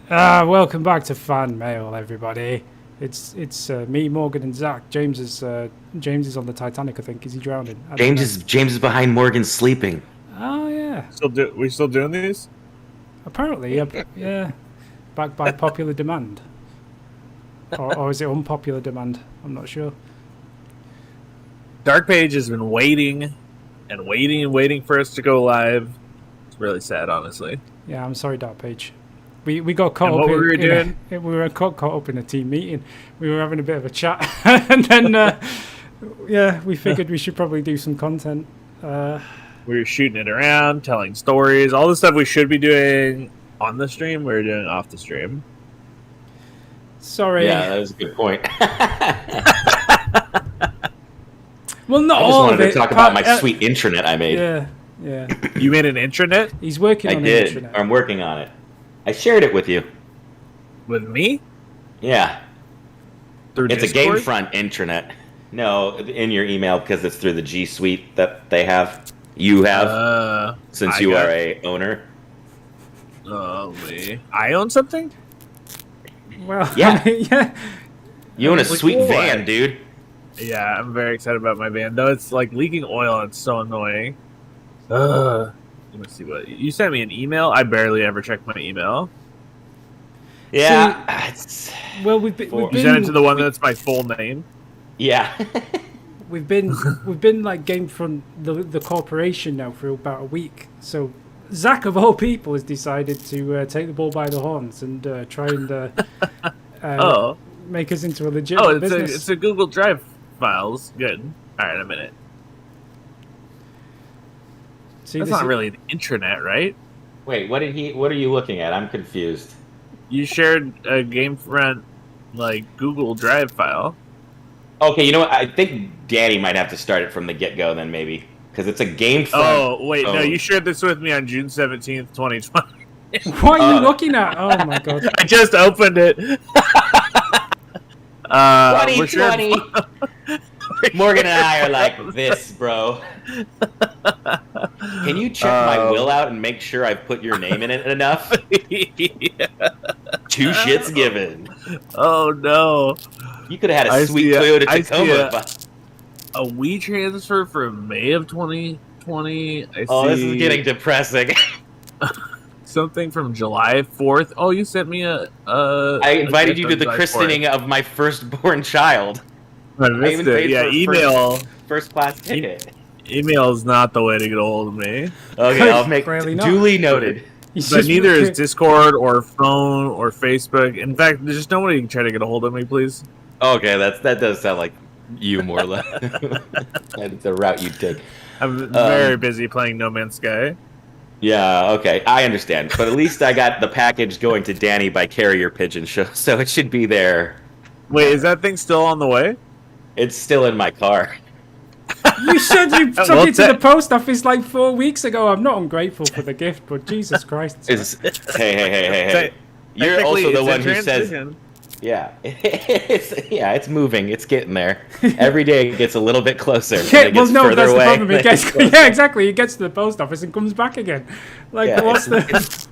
Welcome back to Fan Mail, everybody. It's me, Morgan, and Zach. James is on the Titanic, I think. Is he drowning? James is behind Morgan sleeping. Oh yeah. We still doing these? Apparently, yeah. Backed by popular demand, or is it unpopular demand? I'm not sure. Dark Page has been waiting and waiting and waiting for us to go live. It's really sad, honestly. Yeah, I'm sorry, Dark Page. We got caught And up. what were we doing? We were caught up in a team meeting. We were having a bit of a chat, and then we figured we should probably do some content. We were shooting it around, telling stories, all the stuff we should be doing on the stream. We were doing off the stream. Sorry. Yeah, that was a good point. Well, not I just all wanted of to it. talk about my sweet intranet I made. Yeah. You made an intranet? He's working I on did. the intranet. I'm working on it. I shared it with you. With me? Yeah. Through It's Discord? a GameFront intranet. No, in your email because it's through the G Suite that they have. You have, since you are a owner. I own something? Well, Yeah. I mean, yeah. You own a Like sweet what? van, dude. Yeah, I'm very excited about my van. Though it's like leaking oil. It's so annoying. Let me see what you sent me an email. I barely ever check my email. Yeah. Well, we've been You sent it to the one that's my full name. Yeah. we've been like Gamefront the corporation now for about a week. So Zach of all people has decided to take the bull by the horns and try and make us into a legitimate business. It's a Google Drive files. Good. All right, a minute. See, That's not really an intranet, right? Wait, what are you looking at? I'm confused. You shared a GameFront like Google Drive file. Okay, you know what? I think Danny might have to start it from the get-go then, maybe. Because it's a GameFront. Oh, wait, no, you shared this with me on June 17th, 2020. What are you looking at? Oh my god! I just opened it. 2020. Morgan and I are like this, bro. Can you check my will out and make sure I've put your name in it enough? Yeah. Two shits given. Oh, no. You could have had a sweet Toyota Tacoma. A Wii transfer for May of 2020. This is getting depressing. Something from July 4th. Oh, you sent me I invited you to the christening of my firstborn child. I missed it. Yeah, email. First class ticket. Email is not the way to get a hold of me. Okay, I'll make Really duly noted. But neither is Discord or phone or Facebook. In fact, there's nobody can try to get a hold of me, please. Okay, that does sound like you more or less. That's the route you take. I'm very busy playing No Man's Sky. Yeah, okay, I understand. But at least I got the package going to Danny by carrier pigeon, so it should be there. Wait, is that thing still on the way? It's still in my car. You said you took it to the post office like 4 weeks ago. I'm not ungrateful for the gift, but Jesus Christ! Hey! You're also the one who says, transition. "Yeah, it's moving. It's getting there. Every day it gets a little bit closer. Yeah, and it gets well, no, further that's away, the problem. and it gets closer. Yeah, exactly. It gets to the post office and comes back again. Like, Yeah, what's the?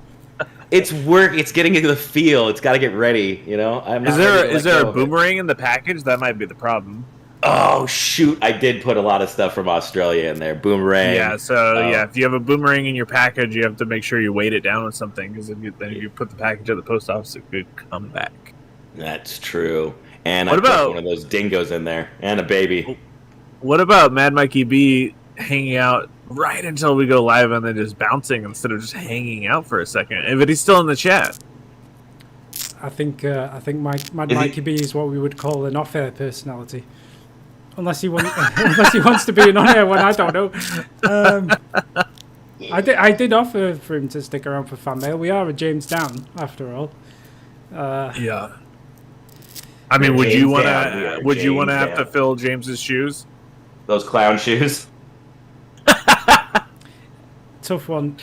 It's work. It's getting into the feel. It's got to get ready. You know. Is there a boomerang in the package? That might be the problem. Oh shoot! I did put a lot of stuff from Australia in there. Boomerang. Yeah. So if you have a boomerang in your package, you have to make sure you weight it down with something because if you put the package at the post office, it could come back. That's true. And What I about- put one of those dingoes in there and a baby. What about Mad Mikey B hanging out right until we go live and then just bouncing instead of just hanging out for a second? But he's still in the chat. I think Mikey B is what we would call an off-air personality. Unless he wants to be an on-air one, I don't know. I did offer for him to stick around for fan mail. We are a James Down after all. Yeah. I mean, would you want to have to fill James's shoes? Those clown shoes. Tough one.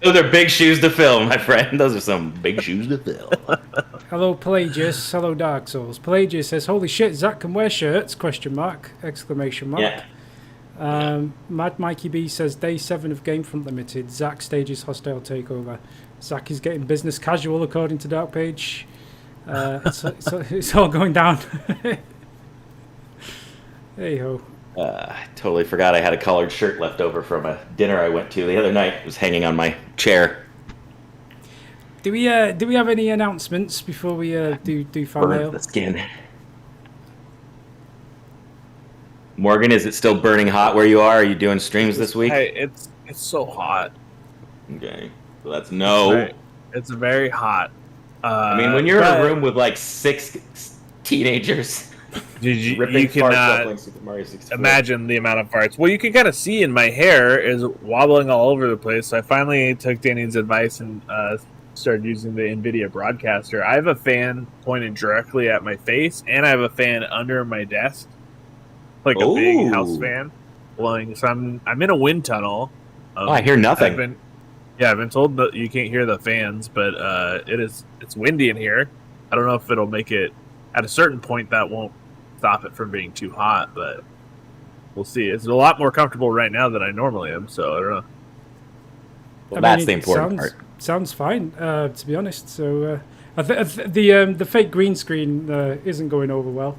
Those are big shoes to fill, my friend. Those are some big shoes to fill. Hello, Pelagius. Hello, Dark Souls. Pelagius says, "Holy shit, Zach can wear shirts?" Question mark! Exclamation mark. Yeah. Mad Mikey B says day 7 of Gamefront Limited. Zach stages hostile takeover. Zach is getting business casual according to Dark Page. It's all going down. Hey ho. I totally forgot I had a collared shirt left over from a dinner I went to the other night. It was hanging on my chair. Do we have any announcements before we do fan mail? The skin. Morgan, is it still burning hot where you are? Are you doing streams this week? Hey, it's so hot. Okay, so that's no. It's very hot. I mean, when you're in a room with like 6 teenagers, you cannot imagine the amount of farts. Well, you can kind of see in my hair is wobbling all over the place. So I finally took Danny's advice and started using the NVIDIA broadcaster. I have a fan pointed directly at my face, and I have a fan under my desk, like a big house fan blowing. So I'm in a wind tunnel. I hear nothing. I've been told that you can't hear the fans, but it's windy in here. I don't know if it'll make it at a certain point. That won't stop it from being too hot, but we'll see. It's a lot more comfortable right now than I normally am, so I don't know. Well, that's the important part. Sounds fine, to be honest. So the fake green screen isn't going over well.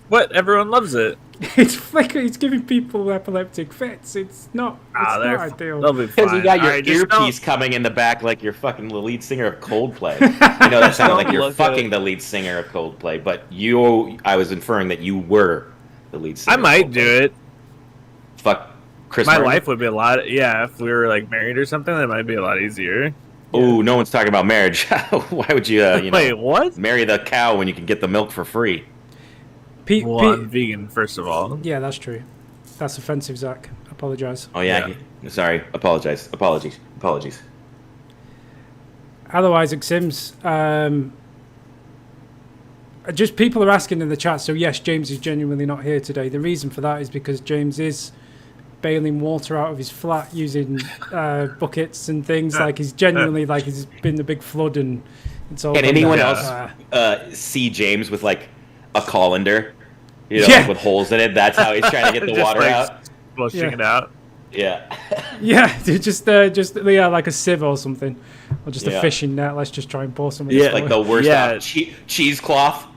What? Everyone loves it. It's flickering. It's giving people epileptic fits. It's not. It's not ideal. They'll be fine. Because you got your earpiece coming in the back like you're fucking the lead singer of Coldplay. You know, that sounded like you're fucking the lead singer of Coldplay, but I was inferring that you were the lead singer. I might do it. Fuck Chris. My life would be a lot. Yeah, if we were like married or something, that might be a lot easier. Oh, no one's talking about marriage. Why would you? Wait, what? Marry the cow when you can get the milk for free? I'm vegan, first of all. Yeah, that's true. That's offensive, Zach. Apologize. Oh, yeah. Sorry. Apologize. Apologies. Otherwise, Sims, just people are asking in the chat. So, yes, James is genuinely not here today. The reason for that is because James is bailing water out of his flat using buckets and things. Like, he's genuinely, like, he's been the big flood and it's all... Can anyone else see James with, like, a colander? Like with holes in it. That's how he's trying to get the water out. Flushing it out. Yeah. Yeah, just like a sieve or something, or just a fishing net. Let's just try and pour some. Yeah, like the worst cheesecloth.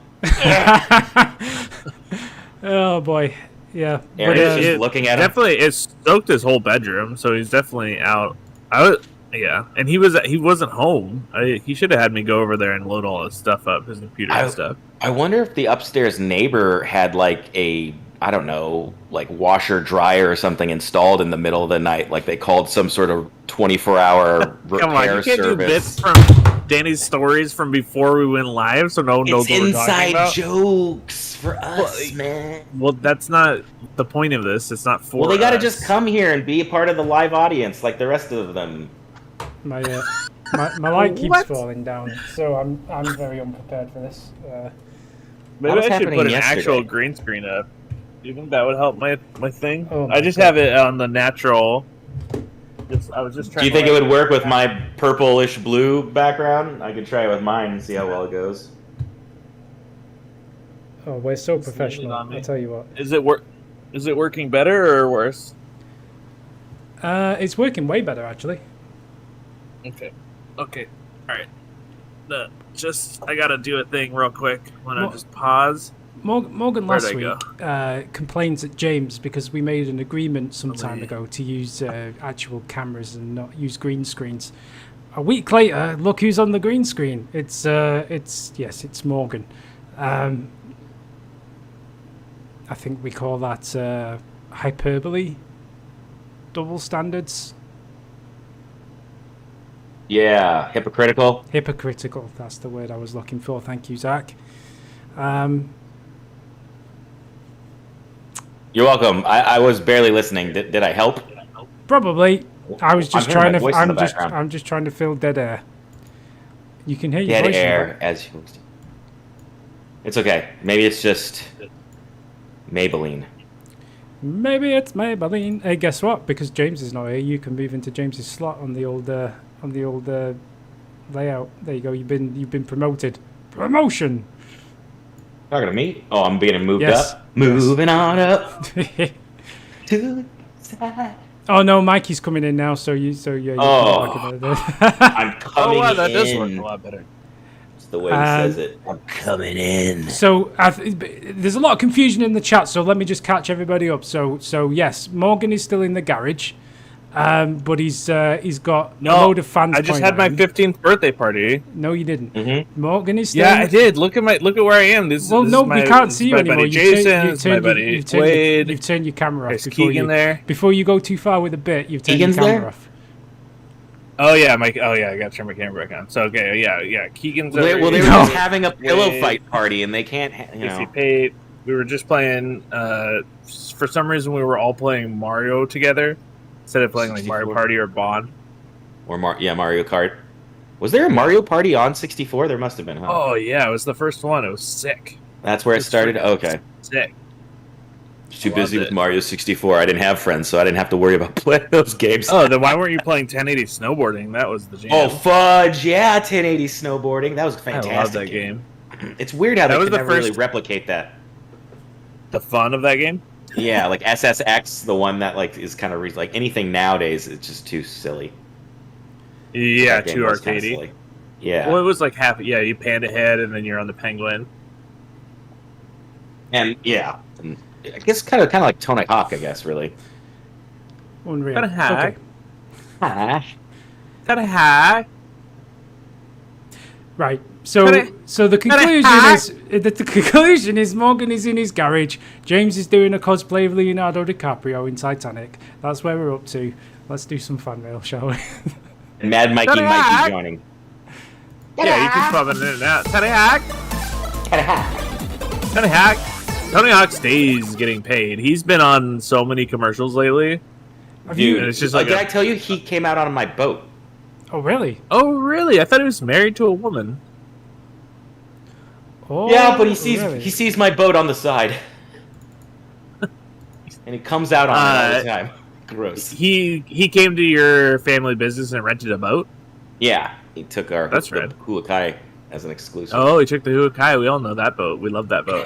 Oh boy, yeah. Aaron's just looking at him. Definitely, it soaked his whole bedroom, so he's definitely out. And he wasn't home. He should have had me go over there and load all his stuff up, his computer and stuff. I wonder if the upstairs neighbor had like a, I don't know, like washer dryer or something installed in the middle of the night. Like they called some sort of 24-hour repair Come on, you can't service. do bits from Danny's stories from before we went live, so no one knows what we're talking about. It's inside jokes for us, man. Well, that's not the point of this. It's not for. Well, they got to just come here and be a part of the live audience, like the rest of them. My light keeps falling down, so I'm very unprepared for this. Maybe I should put an actual green screen up. Do you think that would help my thing? I just God. have it on the natural. I was just trying. Do you think it would work with my purplish blue background? I could try it with mine and see how well it goes. Oh, we're so professional. I'll tell you what. Is it working better or worse? It's working way better actually. Okay. All right. I gotta do a thing real quick. I just pause. Morgan last week complains at James because we made an agreement some time ago to use actual cameras and not use green screens. A week later, look who's on the green screen. It's Morgan. I think we call that hyperbole, double standards. Yeah, hypocritical. Hypocritical, that's the word I was looking for. Thank you, Zach. You're welcome. I was barely listening. Did I help? Probably. I was just trying to. I'm just trying to fill dead air. You can hear your dead voice air as you. It's okay. Maybe it's just Maybelline. Maybe it's Maybelline. Hey, guess what? Because James is not here, you can move into James's slot on the old layout. There you go. You've been promoted. Promotion. Talking to me? Oh, I'm being moved Yes. up. Moving on up to the side. Oh no, Mikey's coming in now. So yeah. Oh. I'm coming in. Oh wow, that does work a lot better. It's the way he says it. I'm coming in. So there's a lot of confusion in the chat. So let me just catch everybody up. So yes, Morgan is still in the garage, but he's got a load of fans. I just had my 15th birthday party. No, you didn't. Mm-hmm. Morgan is still. Yeah, I did. Look at where I am. This we can't see you my anymore. buddy Jason, my buddy Wade. You've turned your camera off. There's Keegan there. Before you go too far with the bit, you've turned Keegan's your camera there? off. Oh yeah, I got to turn my camera back on. So okay, yeah. Keegan's over Well, they were here. just having a pillow fight party, and they can't. We were just playing. For some reason, we were all playing Mario together instead of playing like 64. Mario Party or Bond. Or Mario Kart. Was there a Mario Party on 64? There must have been, huh? Oh yeah, it was the first one. It was sick. That's where it started? Okay. Sick. I was too busy with Mario 64. I didn't have friends, so I didn't have to worry about playing those games. Oh, then why weren't you playing 1080 snowboarding? That was the jam. Oh, fudge. Yeah, 1080 snowboarding. That was a fantastic. I love that game. It's weird how That they was can the never really first- replicate that. The fun of that game? Yeah, like SSX, the one that like is kind of like anything nowadays, it's just too silly. Yeah, That game too was kinda arcadey. silly. Yeah. Well, it was like half. Yeah, you panned ahead and then you're on the penguin. And yeah, and I guess kind of like Tony Hawk, I guess, really. Unreal. Kinda hack. Okay. Kinda high. Right. So the conclusion is Morgan is in his garage. James is doing a cosplay of Leonardo DiCaprio in Titanic. That's where we're up to. Let's do some fan mail, shall we? And Mad Mikey Tony might Hawk. be joining. Yeah, you can pop it in and out. Tony Hawk. Tony Hawk. Tony Hawk stays getting paid. He's been on so many commercials lately. Dude, it's just like, like did I tell you he came out on my boat? Oh, really? Oh, really? I thought he was married to a woman. Oh, Yeah, but he really? sees my boat on the side, and he comes out on it all the time. Gross. He came to your family business and rented a boat. Yeah, he took our That's rad. Hulakai as an exclusive. Oh, he took the Huakai. We all know that boat. We love that boat.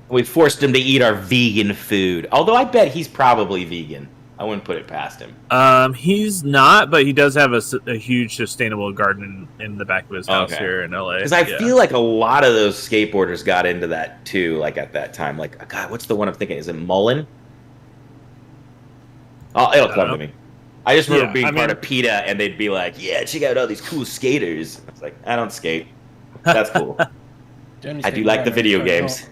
We forced him to eat our vegan food. Although I bet he's probably vegan. I wouldn't put it past him. He's not, but he does have a huge sustainable garden in the back of his house here in LA. Because I feel like a lot of those skateboarders got into that too, like at that time. Like, God, what's the one I'm thinking? Is it Mullen? Oh, it'll come to me. I just remember being part of PETA, and they'd be like, yeah, check out all these cool skaters. I was like, I don't skate. That's cool. I do like the video games.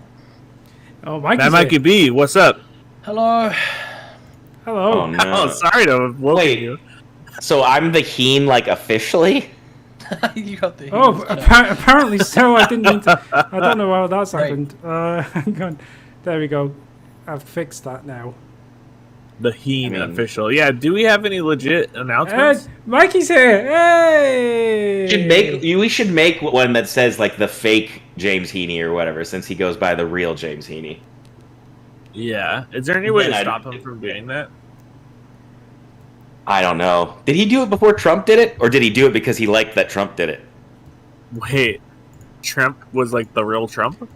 Oh, Mikey's That Mikey here. B, what's up? Hello. Hello. Oh, no. Oh, sorry to have woken Wait. you. So I'm the Heen, like, officially? You got the Oh, heels, Jack. apparently so. I didn't mean to. I don't know how that's Right. happened. Hang on. There we go. I've fixed that now. The Heen official. Yeah, do we have any legit announcements? Mikey's here. Hey! We should make one that says, like, the fake James Heaney or whatever, since he goes by the real James Heaney. Yeah. Is there any way to Then stop him from doing that? I don't know. Did he do it before Trump did it? Or did he do it because he liked that Trump did it? Wait, Trump was like the real Trump?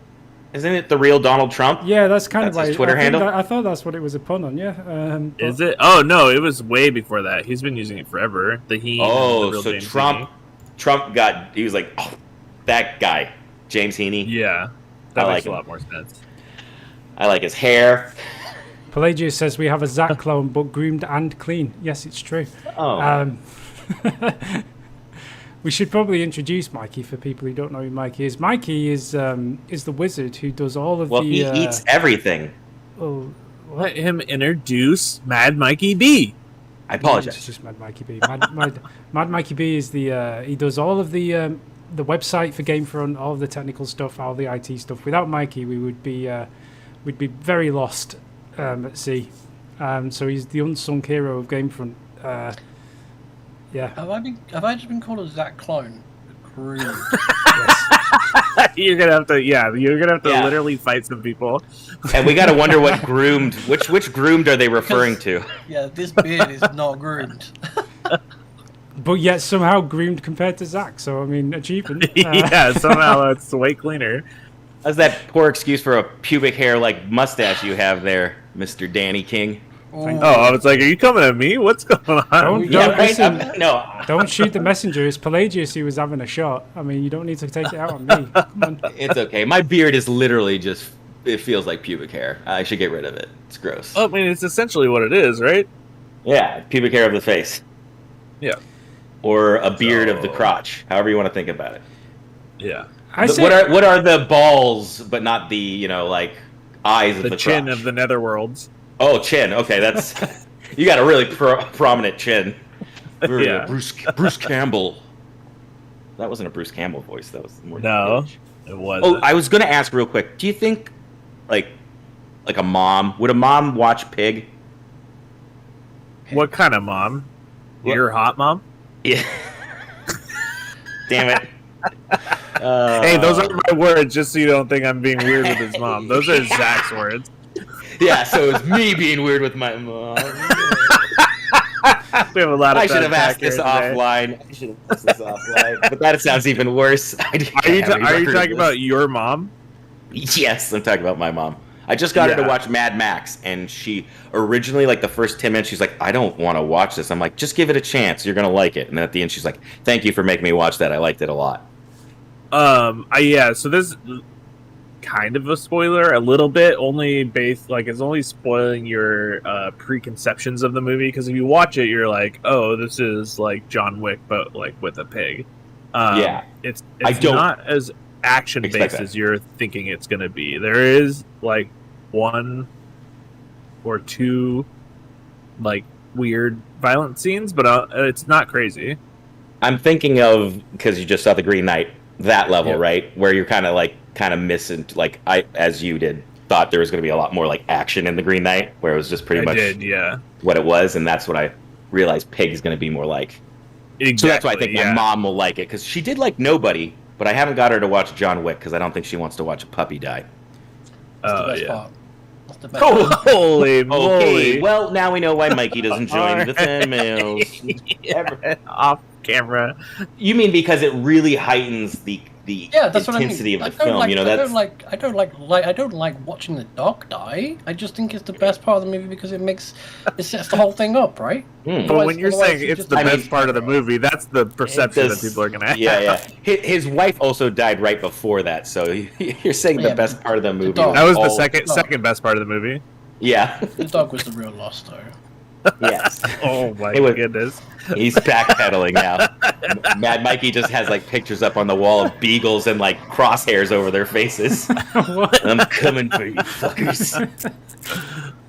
Isn't it the real Donald Trump? Yeah, that's kind That's of his like Twitter handle? I thought that's what it was a pun on. Yeah. Is it? Oh no, it was way before that. He's been using it forever. The Heen. Oh, the real so James Trump he was like, oh, that guy, James Heaney. Heaney. Yeah, that I makes like a him. lot more sense. I like his hair. Pelagius says we have a Zach clone, but groomed and clean. Yes, it's true. Oh. We should probably introduce Mikey for people who don't know who Mikey is. Mikey is the wizard who does all of Well, the. he eats everything. Oh, Let him introduce Mad Mikey B. I it's apologize. just Mad Mikey B. Mad Mikey B is the he does all of the website for GameFront, all of the technical stuff, all the IT stuff. Without Mikey, we would be we'd be very lost at sea. So he's the unsung hero of GameFront. Yeah. Have I just been called a Zach clone? Rude. Yes. You're gonna have to, Yeah. literally fight some people. And we got to wonder what groomed, which groomed are they referring to? Yeah, this beard is not groomed. but yet somehow groomed compared to Zach. So I mean, achievement. Yeah, somehow it's way cleaner. That's that poor excuse for a pubic hair like mustache you have there, Mr. Danny King. Oh, I was like, are you coming at me? What's going on? Don't shoot the messenger. It's Pelagius who was having a shot. I mean, you don't need to take it out on me. Come on. It's okay. My beard is literally just, it feels like pubic hair. I should get rid of it. It's gross. I mean, it's essentially what it is, right? Yeah, pubic hair of the face. Yeah. Or a beard of the crotch, however you want to think about it. Yeah. What are the balls, but not the, like, eyes of the chin crotch? of the netherworlds. Oh, chin. Okay, that's... you got a really prominent chin. Yeah. Bruce Campbell. That wasn't a Bruce Campbell voice. That was more... No, it wasn't. Oh, I was going to ask real quick. Do you think, like a mom... Would a mom watch Pig? What kind of mom? Your hot mom? Yeah. Damn it. Hey, those aren't my words, just so you don't think I'm being weird with his mom. Those are Zach's words. Yeah, so it's me being weird with my mom. We have a lot of I should have asked this offline. But that sounds even worse. Are you talking about your mom? Yes, I'm talking about my mom. I just got her to watch Mad Max, and she originally, like the first 10 minutes, she's like, I don't want to watch this. I'm like, just give it a chance. You're going to like it. And then at the end, she's like, thank you for making me watch that. I liked it a lot. So this kind of a spoiler, a little bit, only based, like, it's only spoiling your preconceptions of the movie, because if you watch it, you're like, oh, this is like John Wick, but like with a pig. It's not as action based as you're thinking it's going to be. There is like one or two like weird violent scenes, but it's not crazy. I'm thinking of, because you just saw The Green Knight, that level, right? Where you're kind of missing, like I, as you did, thought there was going to be a lot more like action in The Green Knight, where it was just pretty much what it was, and that's what I realized Pig is going to be more like. Exactly, so that's why I think my mom will like it, because she did like Nobody, but I haven't got her to watch John Wick because I don't think she wants to watch a puppy die. That's the best part. That's the best part. Holy moly. Okay, well, now we know why Mikey doesn't join the fan mails. Off camera. You mean because it really heightens the intensity of the film? I don't like watching the dog die. I just think it's the best part of the movie because it sets the whole thing up, right? But when you're saying it's the best part of the movie, that's the perception that people are going to have. Yeah. His wife also died right before that, so you're saying the best part of the movie. That was the second best part of the movie. Yeah. The dog was the real loss, though. Yes. Oh my goodness. He's backpedaling now. Mad Mikey just has like pictures up on the wall of beagles and like crosshairs over their faces. I'm coming for you, fuckers.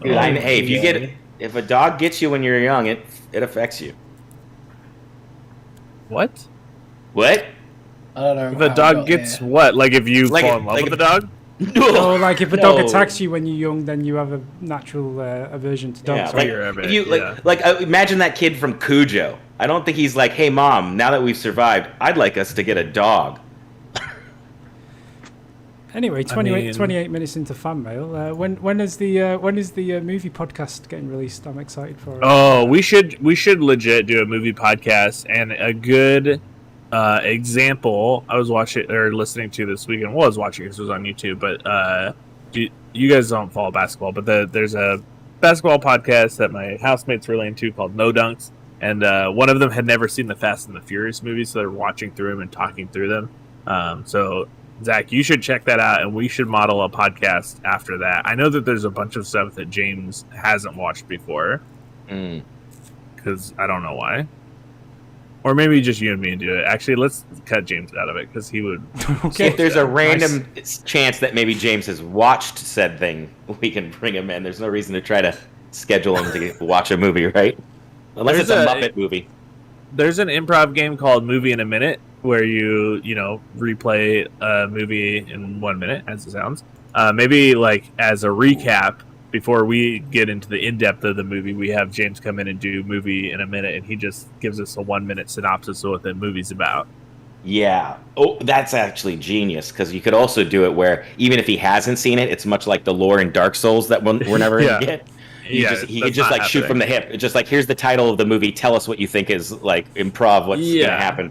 Dude, hey, if a dog gets you when you're young, it affects you. What? What? I don't know. If a dog gets what? Like if you fall in love with a dog? No, like if a dog attacks you when you're young, then you have a natural aversion to dogs. Imagine that kid from Cujo. I don't think he's like, hey mom, now that we've survived, I'd like us to get a dog. Anyway, 28 minutes into fan mail. When is the movie podcast getting released? I'm excited for it. Oh, we should legit do a movie podcast, and a good example I was watching or listening to this weekend. Well, I was watching because it was on YouTube, but you guys don't follow basketball, but there's a basketball podcast that my housemates were into called No Dunks, and one of them had never seen the Fast and the Furious movies, so they're watching through them and talking through them. So Zach, you should check that out, and we should model a podcast after that. I know that there's a bunch of stuff that James hasn't watched before, because I don't know why. Or maybe just you and me do it. Actually, let's cut James out of it, because he would... Okay, if there's a random chance that maybe James has watched said thing, we can bring him in. There's no reason to try to schedule him to watch a movie, right? Unless it's a Muppet movie. There's an improv game called Movie in a Minute, where you replay a movie in 1 minute, as it sounds. Maybe like as a recap, before we get into the in-depth of the movie, we have James come in and do Movie in a Minute, and he just gives us a 1 minute synopsis of what the movie's about. Yeah. Oh, that's actually genius, because you could also do it where even if he hasn't seen it, it's much like the lore in Dark Souls that we're never going to get. he could just like shoot from the hip. It's just like, here's the title of the movie. Tell us what you think is like improv. What's gonna happen?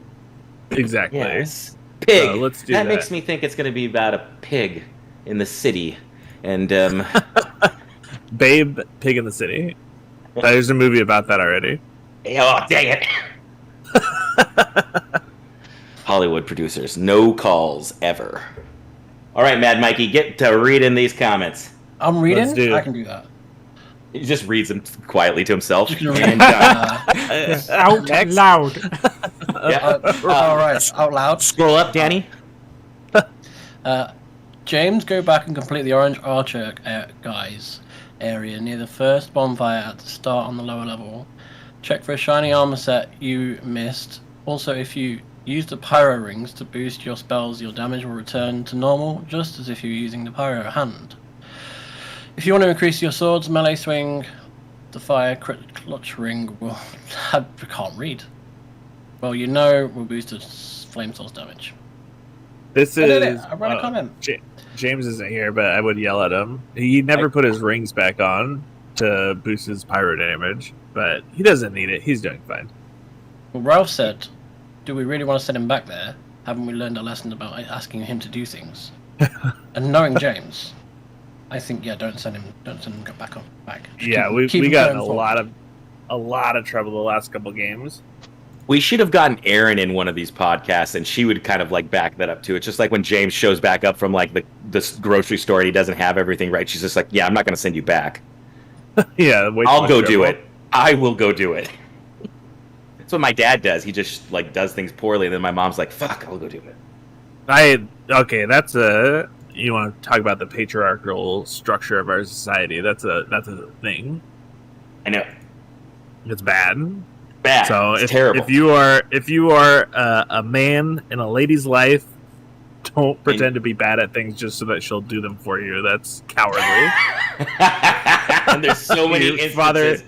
Exactly. Yes. Pig. So let's do that. That makes me think it's gonna be about a pig in the city, and Babe, Pig in the City. There's a movie about that already. Oh, dang it! Hollywood producers, no calls ever. All right, Mad Mikey, get to reading these comments. I'm reading. I can do that. He just reads them quietly to himself. And, out loud. All right, out loud. Scroll up, Danny. James, go back and complete the Orange Archer guys area near the first bonfire at the start on the lower level. Check for a shiny armor set you missed. Also, if you use the pyro rings to boost your spells, your damage will return to normal, just as if you're using the pyro hand. If you want to increase your sword's melee swing, the fire clutch ring will... I can't read. Well, you know, will boost the flame source damage. This is... I read a comment. James isn't here, but I would yell at him. He never put his rings back on to boost his pyro damage, but he doesn't need it. He's doing fine. Well, Ralph said, do we really want to send him back there? Haven't we learned a lesson about asking him to do things? And knowing James, I think, don't send him back. Yeah, we got in a lot of trouble the last couple games. We should have gotten Erin in one of these podcasts, and she would kind of like back that up too. It's just like when James shows back up from like the grocery store and he doesn't have everything right. She's just like, yeah, I'm not going to send you back. Yeah, I'll go do it. I will go do it. That's what my dad does. He just like does things poorly, and then my mom's like, fuck, I'll go do it. That's a... You want to talk about the patriarchal structure of our society? That's a thing. I know. It's bad. Bad. So it's terrible. If you are a man in a lady's life, don't pretend to be bad at things just so that she'll do them for you. That's cowardly. And there's so many instances.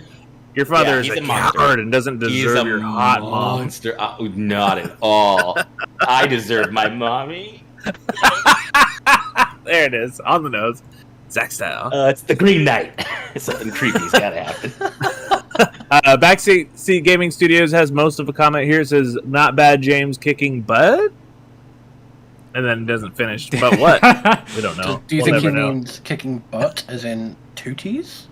Your father is a coward and doesn't deserve your hot monster. Not at all. I deserve my mommy. There it is, on the nose. Zach style. It's the Green Knight. Something creepy's gotta happen. Backseat Gaming Studios has most of a comment here. It says, not bad, James kicking butt? And then it doesn't finish. But what? We don't know. Do you think he means kicking butt as in tooties?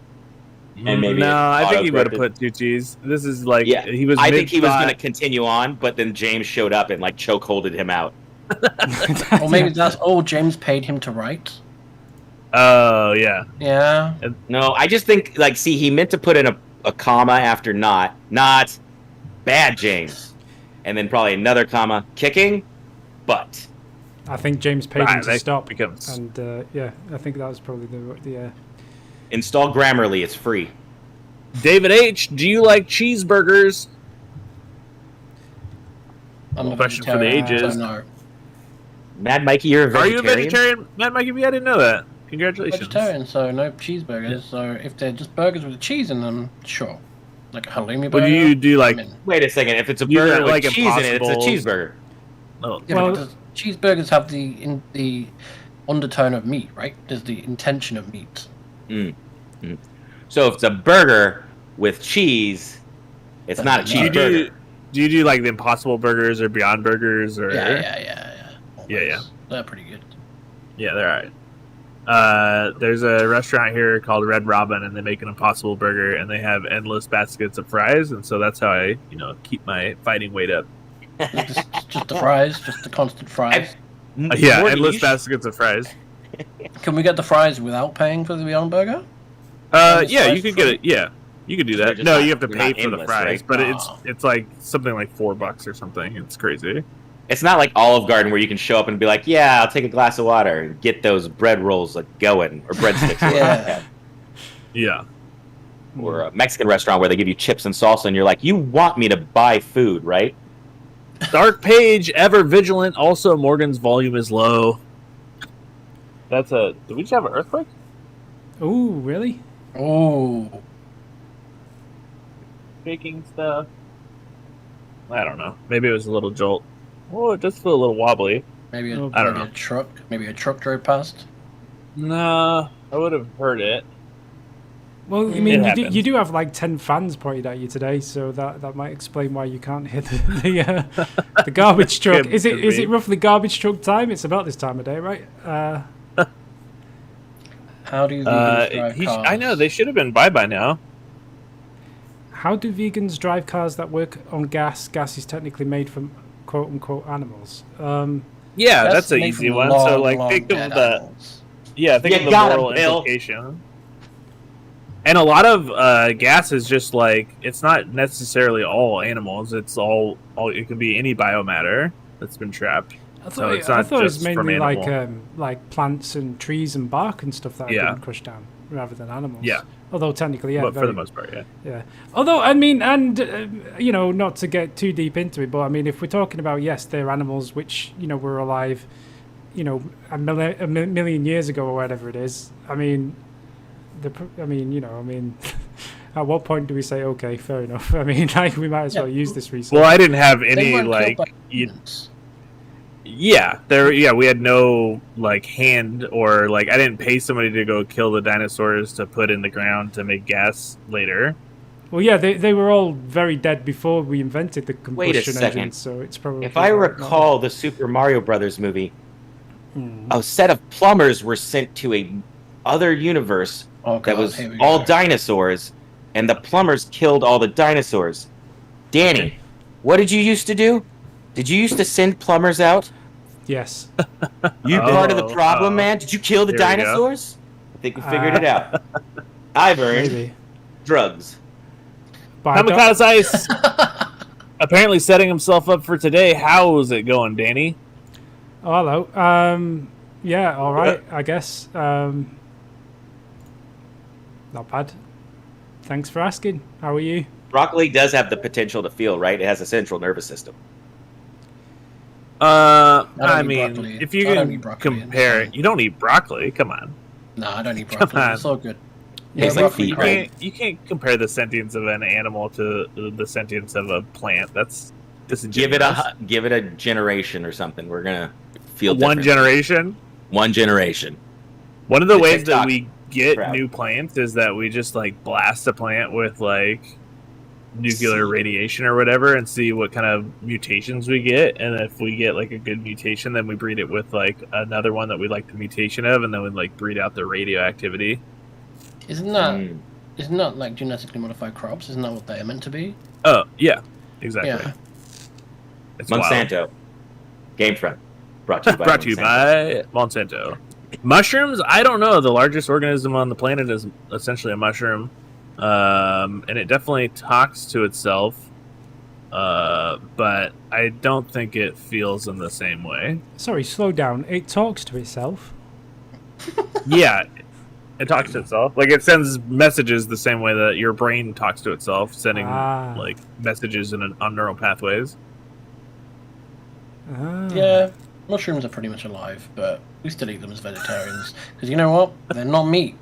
And maybe I think he would have put 2 T's. This is like he was. I think he was going to continue on, but then James showed up and like chokeholded him out. Or maybe that's James paid him to write. Oh yeah. No, I just think like he meant to put in a comma after not bad, James, and then probably another comma kicking, but. I think James paid him to stop, becomes... and I think that was probably the. Install Grammarly; it's free. David H, do you like cheeseburgers? I'm a question for the ages. No. Mad Mikey, you're a vegetarian. Are you a vegetarian, Mad Mikey? I didn't know that. Congratulations. Vegetarian, so no cheeseburgers. Yeah. So if they're just burgers with cheese in them, sure. Like a halloumi burger. But do you do like? Wait a second. If it's a burger with cheese in it, it's a cheeseburger. Oh, yeah, well, cheeseburgers have the undertone of meat, right? There's the intention of meat. So if it's a burger with cheese, it's not a cheeseburger. Do you do like the Impossible Burgers or Beyond Burgers or? Yeah. They're pretty good. Yeah, they're alright. There's a restaurant here called Red Robin, and they make an Impossible Burger, and they have endless baskets of fries, and so that's how I, keep my fighting weight up. just the fries, just the constant fries. Endless baskets of fries. Can we get the fries without paying for the Beyond Burger? You could get it. Yeah, you could do that. No, you have to pay for the fries, right? But it's like something like $4 or something. It's crazy. It's not like Olive Garden where you can show up and be like, "Yeah, I'll take a glass of water and get those bread rolls going or breadsticks." Yeah. Or a Mexican restaurant where they give you chips and salsa, and you're like, "You want me to buy food, right?" Dark Page, ever vigilant. Also, Morgan's volume is low. Did we just have an earthquake? Oh, really? Oh. Shaking stuff. I don't know. Maybe it was a little jolt. Oh, it does feel a little wobbly. Maybe a truck drove past. Nah, I would have heard it. Well, I mean, you do have like 10 fans pointed at you today, so that might explain why you can't hit the garbage truck. Is it roughly garbage truck time? It's about this time of day, right? How do vegans drive cars? I know, they should have been by now. How do vegans drive cars that work on gas? Gas is technically made from quote-unquote animals. Yeah, that's an easy one. So, like, think of the... Yeah, think of the moral implication. And a lot of gas is just like, it's not necessarily all animals. It's all it could be any biomatter that's been trapped. I thought it was mainly like plants and trees and bark and stuff that have been crushed down rather than animals. Yeah. Although technically, but for the most part, yeah. Yeah. Although, I mean, and, you know, not to get too deep into it, but I mean, if we're talking about, yes, they're animals which, you know, were alive, you know, a million years ago or whatever it is, I mean... at what point do we say, okay, fair enough? I mean, like, we might as well use this resource. Well, I didn't have any, like... we had no, like, hand or, like, I didn't pay somebody to go kill the dinosaurs to put in the ground to make gas later. Well, yeah, they were all very dead before we invented the combustion engine, so it's probably... If I recall the Super Mario Brothers movie, a set of plumbers were sent to a other universe that was all dinosaurs, and the plumbers killed all the dinosaurs. Danny, what did you used to do? Did you used to send plumbers out? Yes. You part of the problem, man? Did you kill the dinosaurs? I think we figured it out. I've earned drugs. Kamikaze Ice apparently setting himself up for today. How's it going, Danny? Oh, hello. Yeah, all right, I guess. Not bad. Thanks for asking. How are you? Broccoli does have the potential to feel, right? It has a central nervous system. I mean, if you can compare it, you don't eat broccoli. Come on. No, I don't eat broccoli. It's all good. You can't compare the sentience of an animal to the sentience of a plant. That's disingenuous. Give it a generation or something. We're gonna feel one generation. One generation. One of the ways that we get new plants is that we just like blast a plant with like nuclear radiation or whatever and see what kind of mutations we get, and if we get like a good mutation, then we breed it with like another one that we like the mutation of, and then we like breed out the radioactivity. Isn't that like genetically modified crops? Isn't that what they're meant to be? Oh yeah, exactly. Yeah. It's Monsanto. GameFront. Brought to you by Monsanto. Mushrooms? I don't know. The largest organism on the planet is essentially a mushroom. And it definitely talks to itself. But I don't think it feels in the same way. Sorry, slow down. It talks to itself? Yeah. It talks to itself. Like, it sends messages the same way that your brain talks to itself, sending like messages on neural pathways. Yeah, mushrooms are pretty much alive, but we still eat them as vegetarians. Because you know what? They're not meat.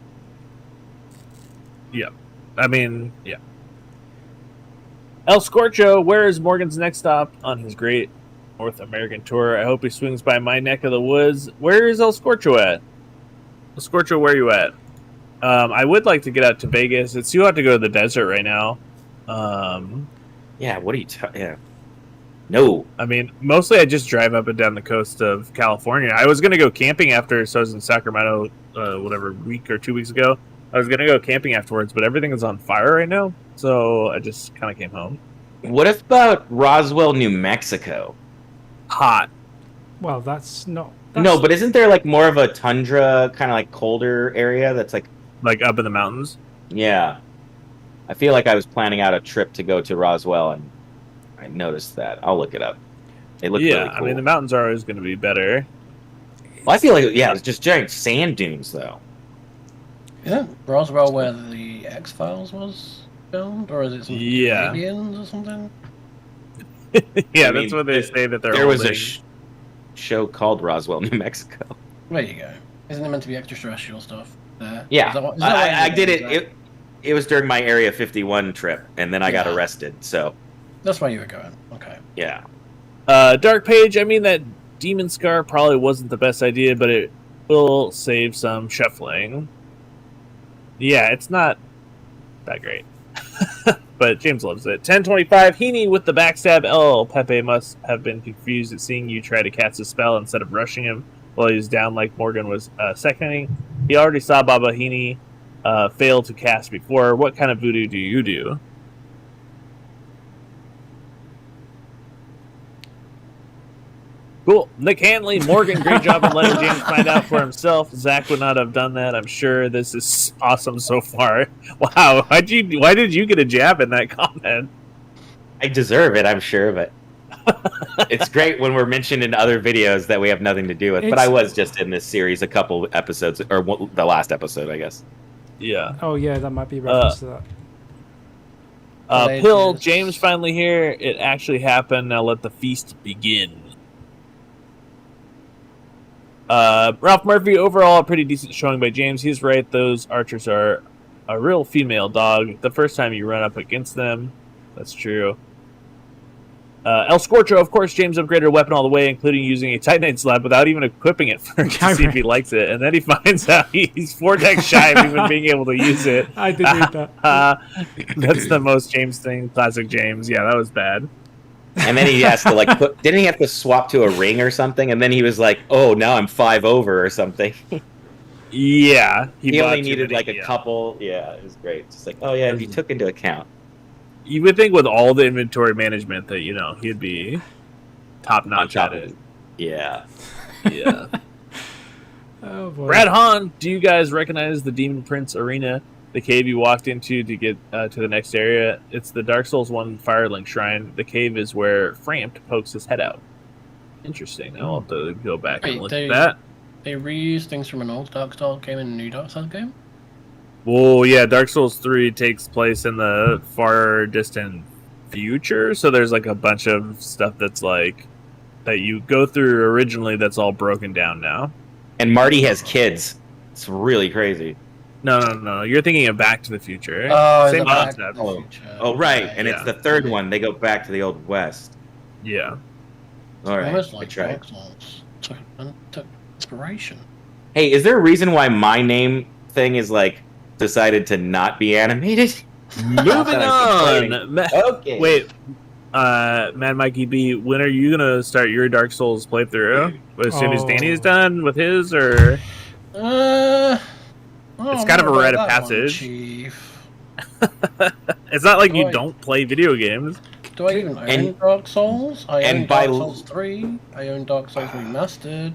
Yeah. I mean, yeah. El Scorcho, where is Morgan's next stop on his great North American tour? I hope he swings by my neck of the woods. Where is El Scorcho at? El Scorcho, where are you at? I would like to get out to Vegas. It's you have to go to the desert right now. Yeah, what are you talking? Yeah. No. I mean, mostly I just drive up and down the coast of California. I was going to go camping after, so I was in Sacramento, week or 2 weeks ago. I was going to go camping afterwards, but everything is on fire right now, so I just kind of came home. What about Roswell, New Mexico? Hot. Well, that's not... No, but isn't there like more of a tundra, kind of like colder area that's like up in the mountains? Yeah. I feel like I was planning out a trip to go to Roswell, and I noticed that. I'll look it up. It looked really cool. I mean, the mountains are always going to be better. Well, I feel like, it's just giant sand dunes, though. Yeah, Roswell, where the X-Files was filmed, or is it some aliens or something? Yeah, that's what they say that they're. There was a show called Roswell, New Mexico. There you go. Isn't it meant to be extraterrestrial stuff there? Yeah, I did it. It was during my Area 51 trip, and then I got arrested. So that's why you were going. Okay. Yeah. Dark Page. I mean, that demon scar probably wasn't the best idea, but it will save some shuffling. Yeah, it's not that great. But James loves it. 1025, Heaney with the backstab L. Pepe must have been confused at seeing you try to cast a spell instead of rushing him while he was down like Morgan was seconding. He already saw Baba Heaney fail to cast before. What kind of voodoo do you do? Cool. Nick Hanley, Morgan, great job in letting James find out for himself. Zach would not have done that, I'm sure. This is awesome so far. Wow, why did you get a jab in that comment? I deserve it, I'm sure, but it's great when we're mentioned in other videos that we have nothing to do with. But I was just in this series a couple episodes, or the last episode, I guess. Yeah. Oh, yeah, that might be a reference to that. Pill, James finally here. It actually happened. Now let the feast begin. Ralph Murphy, overall a pretty decent showing by James. He's right, those archers are a real female dog the first time you run up against them. That's true. El Scorcho, of course, James upgraded a weapon all the way, including using a Titanite slab without even equipping it first to see if he likes it. And then he finds out he's 4 decks shy of even being able to use it. I did read that. That's the most James thing. Classic James. Yeah, that was bad. And then he has to didn't he have to swap to a ring or something? And then he was like, "Oh, now I'm 5 over or something." Yeah, he only needed a couple. Yeah, it was great. Just like, oh yeah, if you took into account. You would think with all the inventory management that he'd be top notch at it. Yeah. Yeah. Oh boy. Brad Hahn, do you guys recognize the Demon Prince Arena? The cave you walked into to get to the next area. It's the Dark Souls 1 Firelink Shrine. The cave is where Frampt pokes his head out. Interesting. I'll have to go back and look at that. They reused things from an old Dark Souls game in a new Dark Souls game? Well, yeah, Dark Souls 3 takes place in the far distant future, so there's like a bunch of stuff that's like that you go through originally that's all broken down now. And Marty has kids. It's really crazy. No. You're thinking of Back to the Future. Oh, same concept. Oh, right. And it's the third one. They go back to the Old West. Yeah. All right. Almost like I tried. Dark Souls. Took inspiration. Hey, is there a reason why my name thing is decided to not be animated? Moving on. Okay. Wait. Mad Mikey B, when are you gonna start your Dark Souls playthrough? As soon as Danny's done with his, or? It's kind of a rite of passage. Chief. It's not like you don't play video games. Do I even own Dark Souls? I own Dark Souls 3. I own Dark Souls Remastered.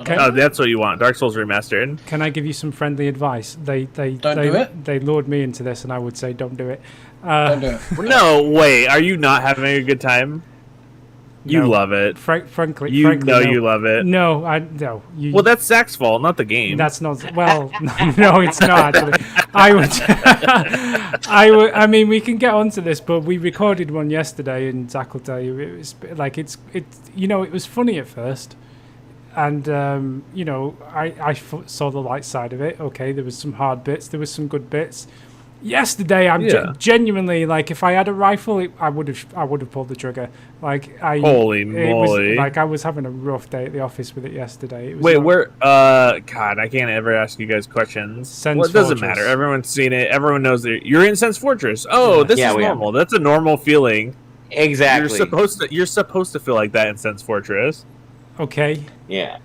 Oh, that's what you want. Dark Souls Remastered. Can I give you some friendly advice? They do it. They lured me into this, and I would say don't do it. Don't do it. No, wait. Are you not having a good time? You love it. Frankly, you no. love it. No, well, that's Zach's fault, not the game. That's not. Well, no, it's not. Actually. I mean, we can get onto this, but we recorded one yesterday, and Zach will tell you it was it was funny at first, and I saw the light side of it. Okay, there was some hard bits, there was some good bits. Yesterday, I'm genuinely if I had a rifle, I would have pulled the trigger. Holy moly! I was having a rough day at the office with it yesterday. Where? God, I can't ever ask you guys questions. It doesn't matter. Everyone's seen it. Everyone knows that you're in Sense Fortress. Oh, this is normal. That's a normal feeling. Exactly. You're supposed to feel like that in Sense Fortress. Okay. Yeah.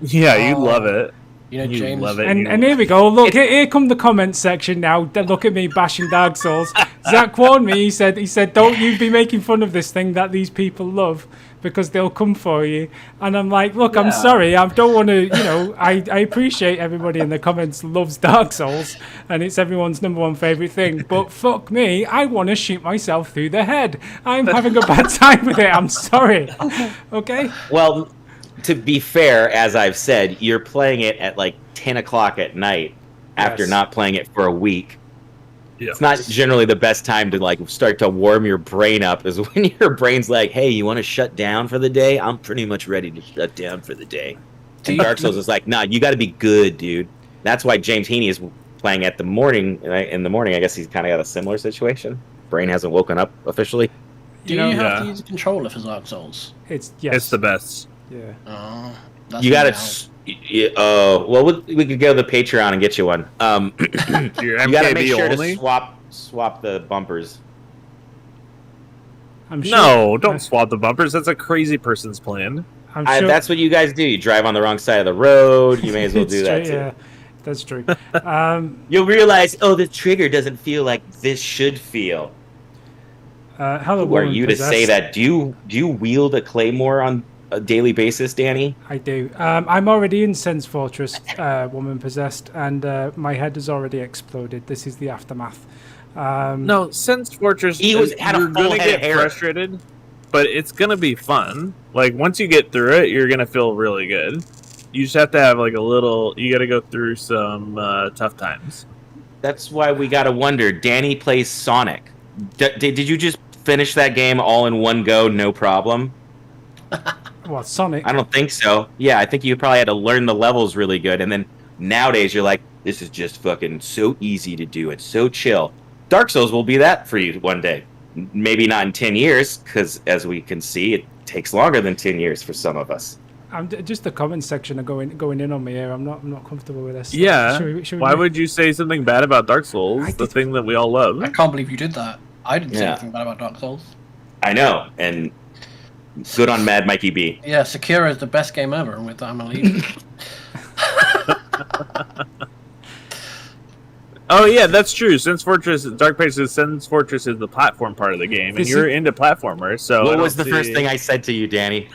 Yeah, you love it. James, love it. And here we go. Look, here come the comment section now. Look at me bashing Dark Souls. Zach warned me. He said, don't you be making fun of this thing that these people love because they'll come for you. And I'm like, look, I'm sorry. I don't want to, I appreciate everybody in the comments loves Dark Souls and it's everyone's #1 favorite thing. But fuck me, I want to shoot myself through the head. I'm having a bad time with it. I'm sorry. Okay? Well, to be fair, as I've said, you're playing it at 10 o'clock at night after not playing it for a week. Yeah. It's not generally the best time to start to warm your brain up is when your brain's like, hey, you want to shut down for the day? I'm pretty much ready to shut down for the day. And Dark Souls is like, nah, you got to be good, dude. That's why James Heaney is playing in the morning. I guess he's kind of got a similar situation. Brain hasn't woken up officially. Do you have to use a controller for Dark Souls? It's the best. Yeah. You got to. Yeah, well, we could go to the Patreon and get you one. Your you gotta make MKB sure only? to swap the bumpers. I'm sure, No, don't swap the bumpers. That's a crazy person's plan. I'm sure That's what you guys do. You drive on the wrong side of the road. You may as well do that too. Yeah, that's true. You'll realize, the trigger doesn't feel like this should feel. Hello, Who are you to say that? Do you wield a claymore on a daily basis, Danny? I do. I'm already in Sense Fortress, Woman Possessed, and my head has already exploded. This is the aftermath. No, Sense Fortress. You're gonna get frustrated, but it's gonna be fun. Like once you get through it, you're gonna feel really good. You just have to have like a little. You got to go through some tough times. That's why we gotta wonder. Danny plays Sonic. Did you just finish that game all in one go, no problem? What, Sonic? I don't think so. Yeah, I think you probably had to learn the levels really good, and then nowadays you're like, this is just fucking so easy to do. It's so chill. Dark Souls will be that for you one day. Maybe not in 10 years, because as we can see, it takes longer than 10 years for some of us. Just the comment section are going in on me here. I'm not comfortable with this. Yeah. Should we Why would you say something bad about Dark Souls? The thing that we all love. I can't believe you did that. I didn't say anything bad about Dark Souls. I know, and good on Mad Mikey B. Yeah, Sekiro is the best game ever, and with that I'm gonna leave. Oh yeah, that's true. Sense Fortress, Dark Pages, Sense Fortress is the platform part of the game, and you're into platformers. So what was the first thing I said to you, Danny?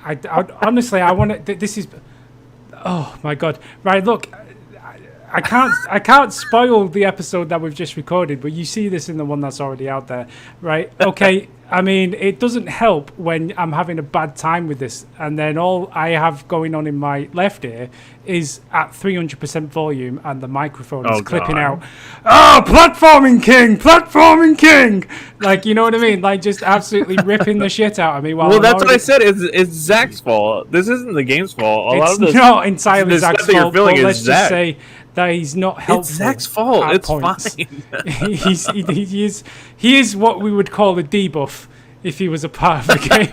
I honestly, I want to. This is. Oh my god! Right, look, I can't spoil the episode that we've just recorded, but you see this in the one that's already out there, right? Okay. I mean, it doesn't help when I'm having a bad time with this, and then all I have going on in my left ear is at 300% volume, and the microphone is clipping out. Oh, platforming king! Like, you know what I mean? Like, just absolutely ripping the shit out of me. Well, that's what I said. It's Zach's fault. This isn't the game's fault. It's not entirely Zach's fault. But let's just say that he's not helpful. It's Zach's fault. It's points. Fine. he is what we would call a debuff if he was a part of the game.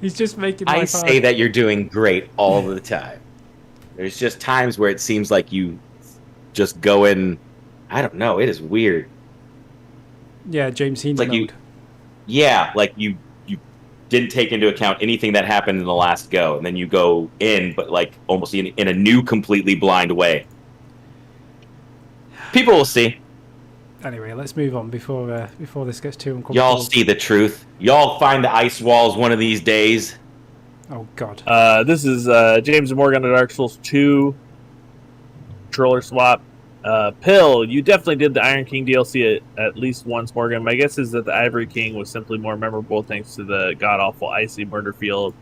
He's just making life I say hard. that you're doing great all the time. There's just times where it seems like you just go in. I don't know. It is weird. Yeah, James Heaney mode. Like you didn't take into account anything that happened in the last go, and then you go in, but like almost in a new, completely blind way. People will see. Anyway, let's move on before this gets too uncomfortable. Y'all see the truth. Y'all find the ice walls one of these days. Oh God. This is James and Morgan of Dark Souls 2 controller swap. Pill, you definitely did the Iron King DLC at least once, Morgan. My guess is that the Ivory King was simply more memorable thanks to the god-awful icy murder field.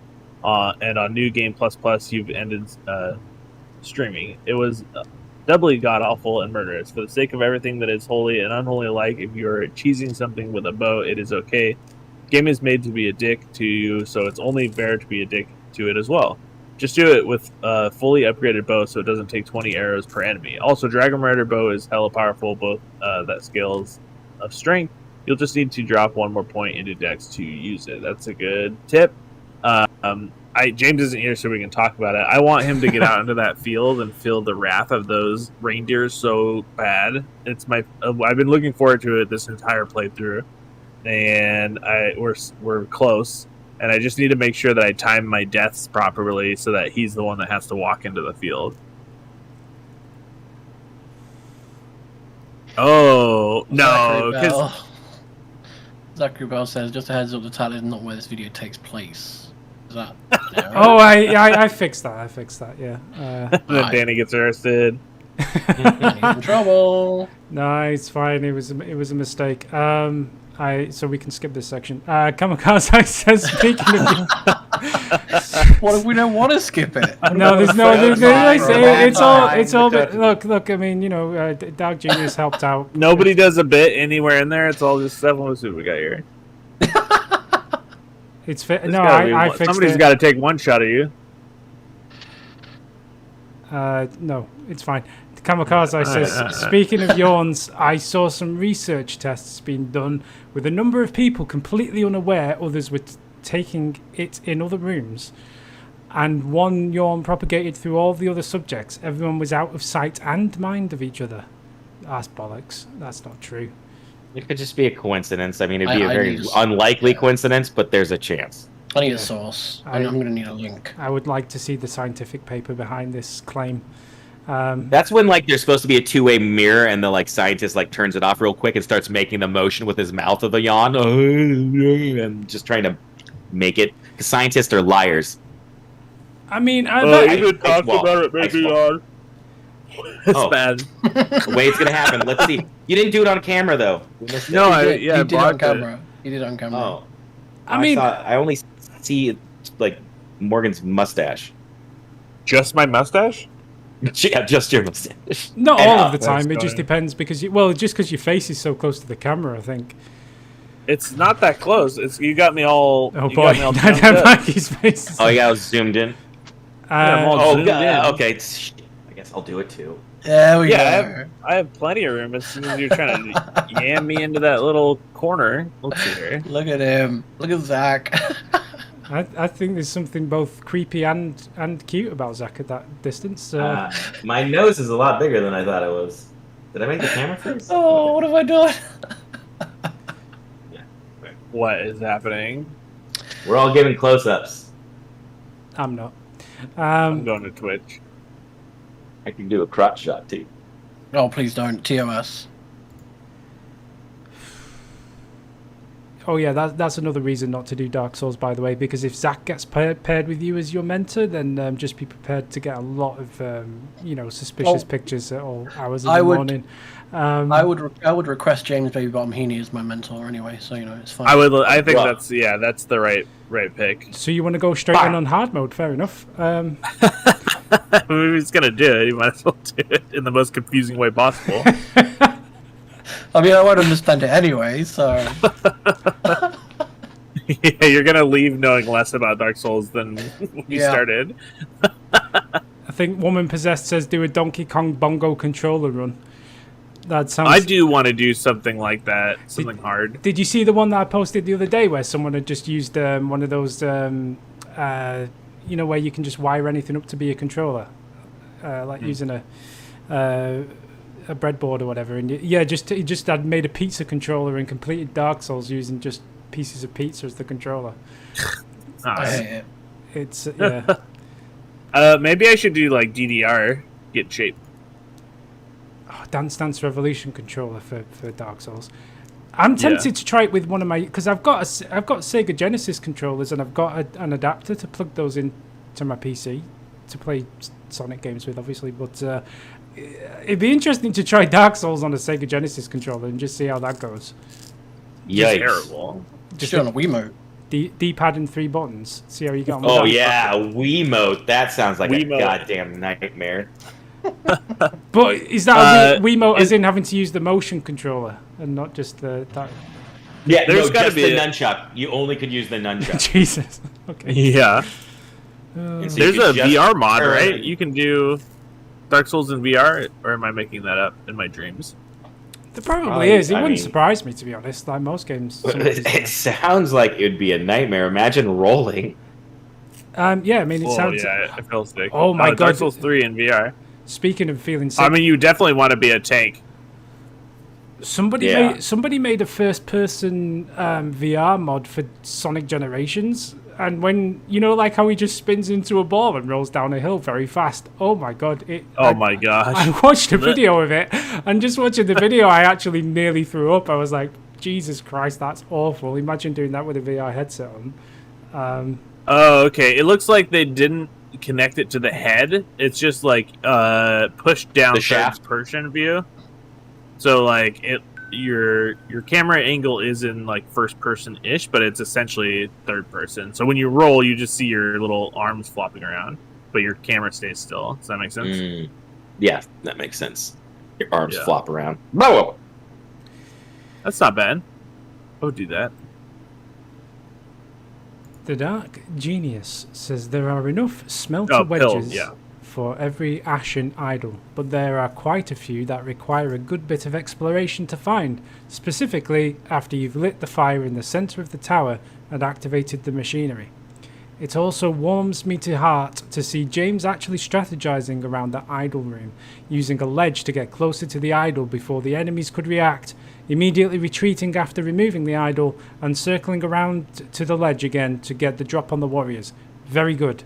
And on New Game Plus Plus, you've ended streaming. It was doubly god-awful and murderous. For the sake of everything that is holy and unholy alike, if you are cheesing something with a bow, it is okay. Game is made to be a dick to you, so it's only fair to be a dick to it as well. Just do it with a fully upgraded bow so it doesn't take 20 arrows per enemy. Also, Dragon Rider bow is hella powerful, both that scales of strength. You'll just need to drop one more point into Dex to use it. That's a good tip. James isn't here, so we can talk about it. I want him to get out into that field and feel the wrath of those reindeers so bad. I've been looking forward to it this entire playthrough, and we're close. And I just need to make sure that I time my deaths properly so that he's the one that has to walk into the field. Oh, no. Zachary Bell says, just a heads up, the title is not where this video takes place. Is that Oh, I fixed that, yeah. Then Danny gets arrested. in trouble. No, it's fine. It was a mistake. So we can skip this section. Kamikaze says, speaking of... What if we don't want to skip it? No, there's no... It's all... Look, I mean, you know, Dark Genius helped out. Nobody does a bit anywhere in there. It's all just stuff. Let's see what we got here. It's fit. No, I fixed it. Somebody's got to take one shot of you. No, it's fine. Kamikaze says, speaking of yawns, I saw some research tests being done with a number of people completely unaware, others were taking it in other rooms, and one yawn propagated through all the other subjects. Everyone was out of sight and mind of each other. That's bollocks. That's not true. It could just be a coincidence. I mean, it'd be a very unlikely coincidence, but there's a chance. I need a source. I'm going to need a link. I would like to see the scientific paper behind this claim. That's when like there's supposed to be a two-way mirror, and the like scientist like turns it off real quick and starts making the motion with his mouth of the yawn, and just trying to make it. Because scientists are liars. I mean, even talk about it, maybe yawn. It's bad. The way it's gonna happen. Let's see. You didn't do it on camera though. No, he did on camera. He did on camera. Oh, I only see like Morgan's mustache. Just my mustache? Yeah, just your mustache. Not all of the time. It just depends because just because your face is so close to the camera, I think. It's not that close. You got me all. Oh boy, Mikey's face. Oh yeah, I was zoomed in. Okay. I guess I'll do it too. There we go. I have plenty of room as soon as you're trying to yam me into that little corner. Let's see here. Look at him. Look at Zach. I think there's something both creepy and cute about Zach at that distance. My nose is a lot bigger than I thought it was. Did I make the camera face? Oh, what have I done? What is happening? We're all giving close-ups. I'm not. I'm going to Twitch. I can do a crotch shot too. Oh, please don't. TOS. Oh yeah, that's another reason not to do Dark Souls, by the way, because if Zach gets paired with you as your mentor, then just be prepared to get a lot of suspicious pictures at all hours of the morning. I would request James Baby Bottom Heaney as my mentor anyway, so it's fine. I think that's the right pick. So you want to go straight in on hard mode? Fair enough. If he's gonna do it, he might as well do it in the most confusing way possible. I mean, I won't understand it anyway, so... Yeah, you're going to leave knowing less about Dark Souls than when you started. I think Woman Possessed says do a Donkey Kong bongo controller run. That sounds... I do want to do something like that, something hard. Did you see the one that I posted the other day where someone had just used one of those, where you can just wire anything up to be a controller? Using a breadboard or whatever, and he just had made a pizza controller and completed Dark Souls using just pieces of pizza as the controller. I hate it. It's maybe I should do like DDR, get shape. Dance Dance Revolution controller for Dark Souls. I'm tempted to try it with one of my, because I've got Sega Genesis controllers and I've got an adapter to plug those into my PC to play Sonic games with, obviously, but. It'd be interesting to try Dark Souls on a Sega Genesis controller and just see how that goes. Yikes. Terrible. Just on a Wiimote. D-pad and 3 buttons. See how you get on with that. Oh, yeah, Wiimote. That sounds like a goddamn nightmare. But is that a Wiimote as in having to use the motion controller and not just that? Yeah, there's got to be the nunchuck. You only could use the nunchuck. Jesus. Okay. Yeah. There's a VR mod, right? You can do... Dark Souls in VR, or am I making that up in my dreams? There probably is. It wouldn't surprise me, to be honest. Like most games. It sounds like it would be a nightmare. Imagine rolling. Yeah, I mean, it sounds... yeah, I feel sick. Oh my god. Dark Souls 3 in VR. Speaking of feeling sick... I mean, you definitely want to be a tank. Somebody made a first-person VR mod for Sonic Generations, and when like how he just spins into a ball and rolls down a hill very fast. Oh my god! My gosh! I watched a video of it, and just watching the video, I actually nearly threw up. I was like, Jesus Christ, that's awful! Imagine doing that with a VR headset on. Oh, okay. It looks like they didn't connect it to the head. It's just like pushed down the shaft person view. So like your camera angle is in like first person ish, but it's essentially third person. So when you roll, you just see your little arms flopping around, but your camera stays still. Does that make sense? Yeah, that makes sense. Your arms flop around. Whoa. That's not bad. I would do that. The Dark Genius says there are enough smelter wedges for every ashen idol, but there are quite a few that require a good bit of exploration to find, specifically after you've lit the fire in the center of the tower and activated the machinery. It also warms me to heart to see James actually strategizing around the idol room, using a ledge to get closer to the idol before the enemies could react, immediately retreating after removing the idol and circling around to the ledge again to get the drop on the warriors. Very good.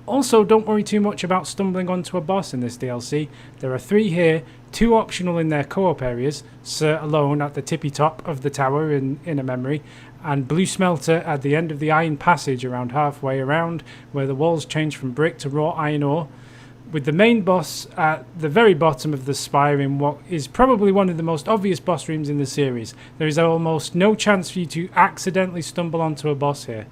Also, don't worry too much about stumbling onto a boss in this DLC. There are 3 here, 2 optional in their co-op areas, Sir alone at the tippy top of the tower in Inner Memory, and Blue Smelter at the end of the Iron Passage around halfway around, where the walls change from brick to raw iron ore, with the main boss at the very bottom of the spire in what is probably one of the most obvious boss rooms in the series. There is almost no chance for you to accidentally stumble onto a boss here.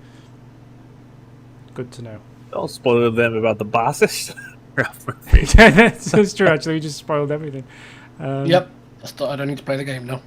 Good to know. Don't spoil them about the bosses. That's true, actually. We just spoiled everything. Yep. I don't need to play the game now.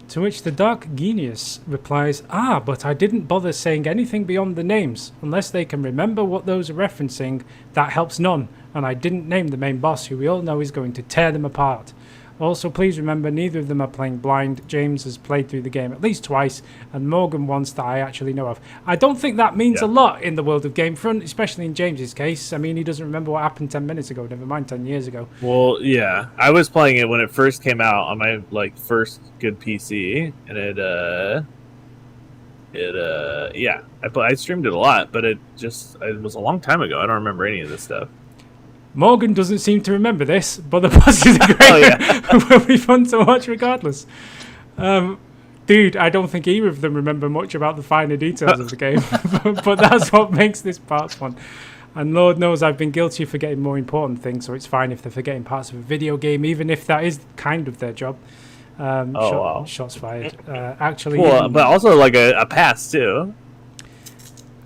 To which the Dark Genius replies, but I didn't bother saying anything beyond the names. Unless they can remember what those are referencing, that helps none. And I didn't name the main boss, who we all know is going to tear them apart. Also, please remember, neither of them are playing blind. James has played through the game at least twice, and Morgan once that I actually know of. I don't think that means a lot in the world of GameFront, especially in James's case. I mean, he doesn't remember what happened 10 minutes ago, never mind 10 years ago. Well, yeah. I was playing it when it first came out on my, first good PC, and I streamed it a lot, but it was a long time ago. I don't remember any of this stuff. Morgan doesn't seem to remember this, but the bosses are great. Will be fun to watch regardless. Dude, I don't think either of them remember much about the finer details of the game, but that's what makes this part fun. And Lord knows I've been guilty of forgetting more important things, so it's fine if they're forgetting parts of a video game, even if that is kind of their job. Wow. Shots fired. Actually, well, but also a pass too.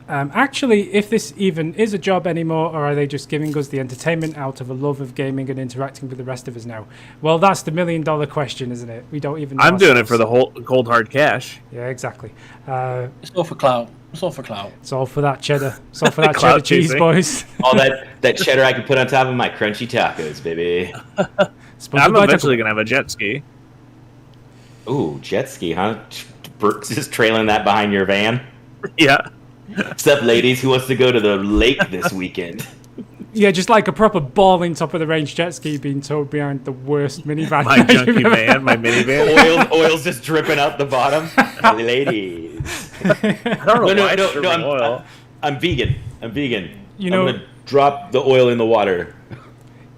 Actually, if this even is a job anymore, or are they just giving us the entertainment out of a love of gaming and interacting with the rest of us now? Well, that's the $1 million question, isn't it? We don't even know. I'm doing it for the whole cold hard cash. Yeah, exactly. It's all for clout. It's all for clout. It's all for that cheddar. It's all for that cheddar cheese, boys. All that cheddar I can put on top of my crunchy tacos, baby. I'm eventually going to have a jet ski. Ooh, jet ski, huh? Burke's just trailing that behind your van? Yeah. What's up, ladies? Who wants to go to the lake this weekend? Yeah, just like a proper balling top of the range jet ski being towed behind the worst minivan. My junky van, my minivan. Oil's just dripping out the bottom. Ladies. I don't know no, I'm vegan. I'm vegan. You know, I'm gonna drop the oil in the water.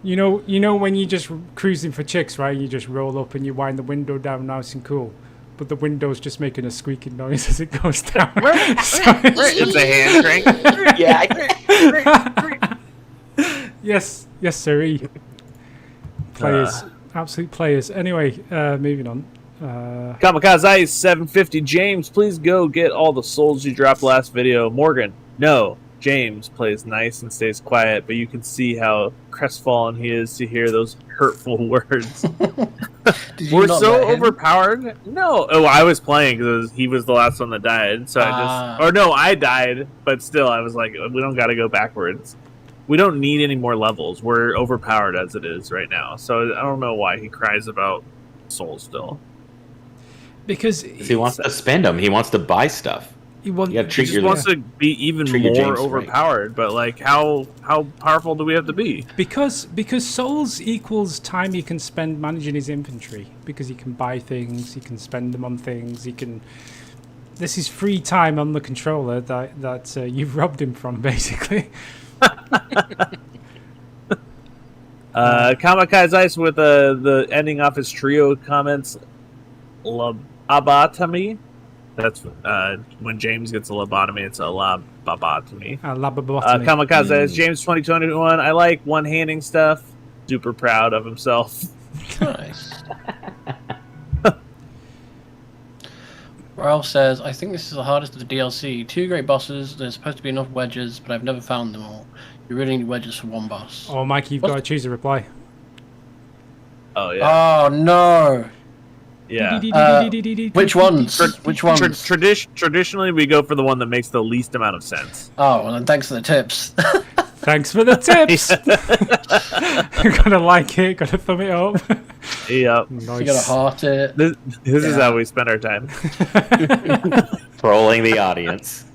You know when you're just cruising for chicks, right? You just roll up and you wind the window down nice and cool. But the window's just making a squeaking noise as it goes down. It's a hand crank. Yeah. Yes, sirree. Players, absolute players. Anyway, moving on. Kamikaze Ice 750 James, please go get all the souls you dropped last video. Morgan, no. James plays nice and stays quiet, but you can see how crestfallen he is to hear those hurtful words. We're so overpowered. No. Oh, I was playing because he was the last one that died. So I died, but still, I was like, we don't got to go backwards. We don't need any more levels. We're overpowered as it is right now. So I don't know why he cries about souls still. Because he wants to spend them. He wants to buy stuff. He just wants to be even more overpowered, right. But how powerful do we have to be? Because souls equals time he can spend managing his inventory. Because he can buy things, he can spend them on things, he can. This is free time on the controller that you've robbed him from, basically. Kamikaze Ice with the ending off his trio comments. Lobotomy. That's when James gets a lobotomy. It's a lobotomy. Kamikaze is James 2021. I like one-handing stuff. Super proud of himself. Nice. Ralph says, I think this is the hardest of the DLC. 2 great bosses. There's supposed to be enough wedges, but I've never found them all. You really need wedges for one boss. Oh, Mikey, you've got to choose a reply. Oh, yeah. Oh, no. Yeah. Which ones? Which ones? Traditionally, we go for the one that makes the least amount of sense. Oh, well, then thanks for the tips. Thanks for the tips. Gotta like it. Gotta thumb it up. Yep. Nice. You gotta heart it. This is how we spend our time. Trolling the audience.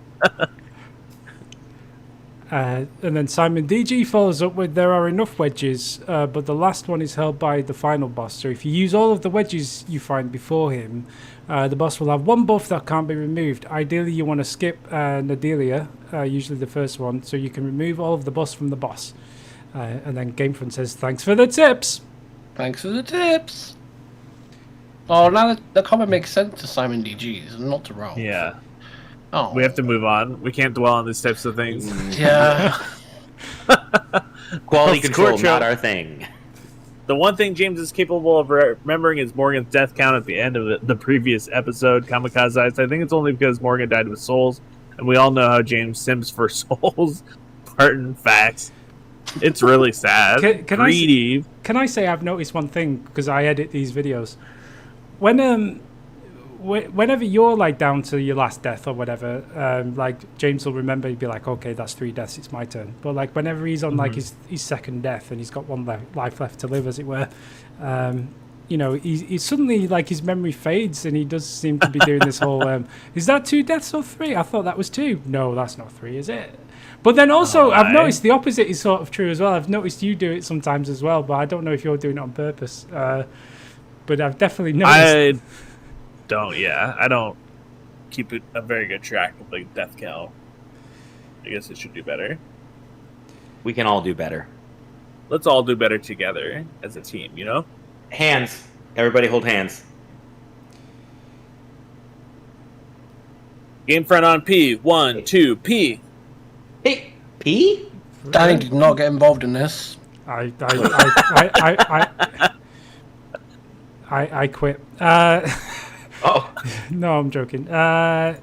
And then Simon DG follows up with, there are enough wedges, but the last one is held by the final boss. So if you use all of the wedges you find before him, the boss will have one buff that can't be removed. Ideally, you want to skip Nadelia, usually the first one, so you can remove all of the boss from the boss. And then GameFront says, thanks for the tips. Thanks for the tips. Oh, now the comment makes sense to Simon DG's, not to Rolf. Yeah. Oh. We have to move on. We can't dwell on these types of things. Yeah. Quality control, not our thing. The one thing James is capable of remembering is Morgan's death count at the end of the previous episode, Kamikaze. I think it's only because Morgan died with souls, and we all know how James sims for souls. Pardon facts. It's really sad. Can I say I've noticed one thing, because I edit these videos. Whenever you're like down to your last death or whatever, like James will remember, he'd be like, okay, that's 3 deaths, it's my turn. But like whenever he's on like his second death and he's got one life left to live, as it were, you know, he's suddenly like his memory fades and he does seem to be doing this whole, is that 2 deaths or 3? I thought that was 2. No, that's not 3, is it? But then also, I've noticed the opposite is sort of true as well. I've noticed you do it sometimes as well, but I don't know if you're doing it on purpose. But I've definitely noticed. I don't keep a very good track of like death count. I guess it should do better. We can all do better. Let's all do better together as a team, you know? Hands. Everybody hold hands. GameFront on P. 1, 2, P. Hey, P? Danny did not get involved in this. I quit. Oh. No, I'm joking. Kamikaze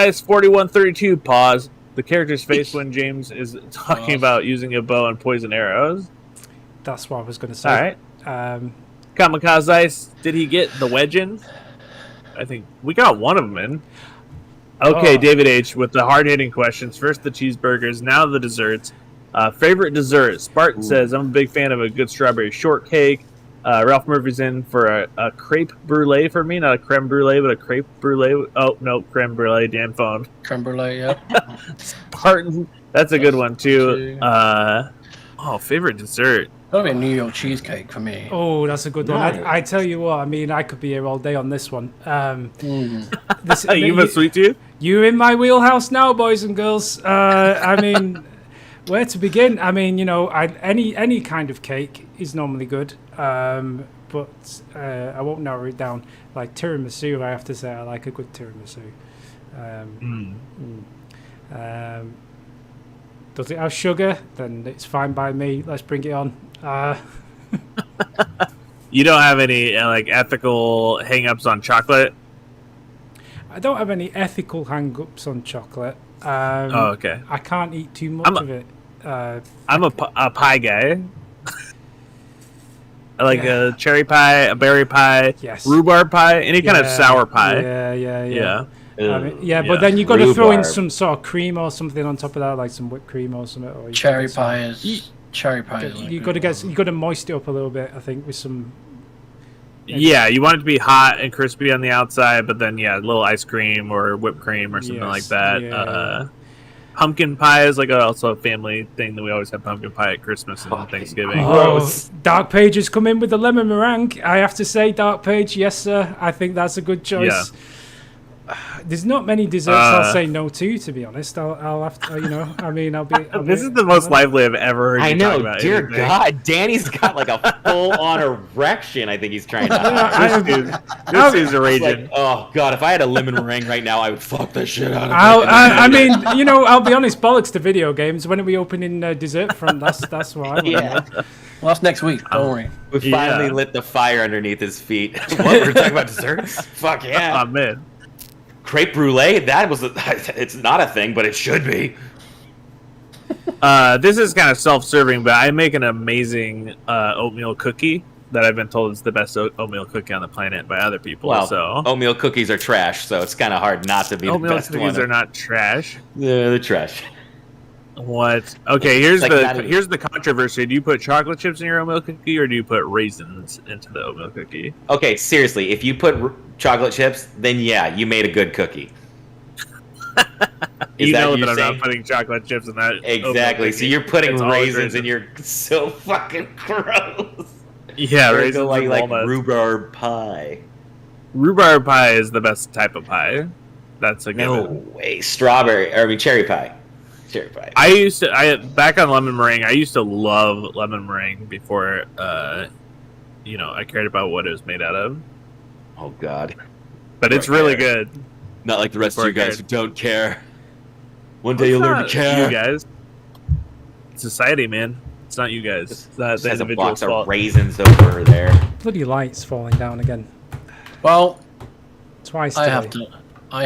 is 4132. Pause. The character's face when James is talking about using a bow and poison arrows. That's what I was going to say. All right. Kamikaze, did he get the wedge in? I think we got one of them in. Okay, David H. with the hard-hitting questions. First the cheeseburgers, now the desserts. Favorite dessert? Spartan says, I'm a big fan of a good strawberry shortcake. Ralph Murphy's in for a crepe brulee for me. Not a creme brulee, but a crepe brulee. Oh, no, creme brulee. Damn phone. Creme brulee, yeah. Spartan. That's a good one, too. Favorite dessert. That'll be a New York cheesecake for me. Oh, that's a good one. I tell you what, I mean, I could be here all day on this one. You have a sweet tooth? You're in my wheelhouse now, boys and girls. I mean, where to begin? I mean, you know, any kind of cake is normally good, but I won't narrow it down. Like tiramisu, I have to say, I like a good tiramisu. Does it have sugar? Then it's fine by me. Let's bring it on. You don't have any like ethical hang-ups on chocolate? I don't have any ethical hang-ups on chocolate. Okay. I can't eat too much of it. I'm a pie guy. I like a cherry pie, a berry pie, rhubarb pie, any kind of sour pie. Yeah. But then you got to throw in some sort of cream or something on top of that, like some whipped cream or something. Or cherry pie is you got to moist it up a little bit, I think, with some. Yeah, you want it to be hot and crispy on the outside, but then a little ice cream or whipped cream or something like that. Yeah. Pumpkin pie is like also a family thing that we always have pumpkin pie at Christmas and Thanksgiving. Dark Page has come in with the lemon meringue. I have to say, Dark Page, yes, sir. I think that's a good choice. Yeah. There's not many desserts I'll say no to be honest. I'll have to, I'll be. This is the most lively I've ever heard. I know, talk about dear anything. God, Danny's got like a full-on erection. I think he's trying to. This is a raging. Like, oh God, if I had a lemon meringue right now, I would fuck the shit out of it. I mean, I'll be honest. Bollocks to video games. When are we opening Dessert Front? That's what I want to know. Well, that's next week. Don't worry. We finally lit the fire underneath his feet. What, we're talking about desserts? Fuck yeah. Oh man. Crepe brulee? It's not a thing, but it should be. This is kind of self-serving, but I make an amazing oatmeal cookie. that I've been told is the best oatmeal cookie on the planet by other people. Well, so oatmeal cookies are trash, so it's kind of hard not to be the oatmeal best one. cookies are not trash. Yeah, they're trash. What? Okay, here's like here's the controversy. Do you put chocolate chips in your oatmeal cookie, or do you put raisins into the oatmeal cookie? Okay, seriously, if you put chocolate chips, then yeah, you made a good cookie. You know that I'm not putting chocolate chips in that. Exactly. So you're putting It's raisins, and you're so fucking gross. Yeah, raisins like rhubarb pie. Rhubarb pie is the best type of pie. That's a given. No way. Cherry pie. Cherry pie. Back on lemon meringue. I used to love lemon meringue before, I cared about what it was made out of. Oh God. But it's really good. Not like the rest of you guys who don't care. One day you'll learn to care. You guys. It's society, man. It's not you guys. It's not the has a individual's box fault. of raisins over there. Bloody lights falling down again. Well, twice I today.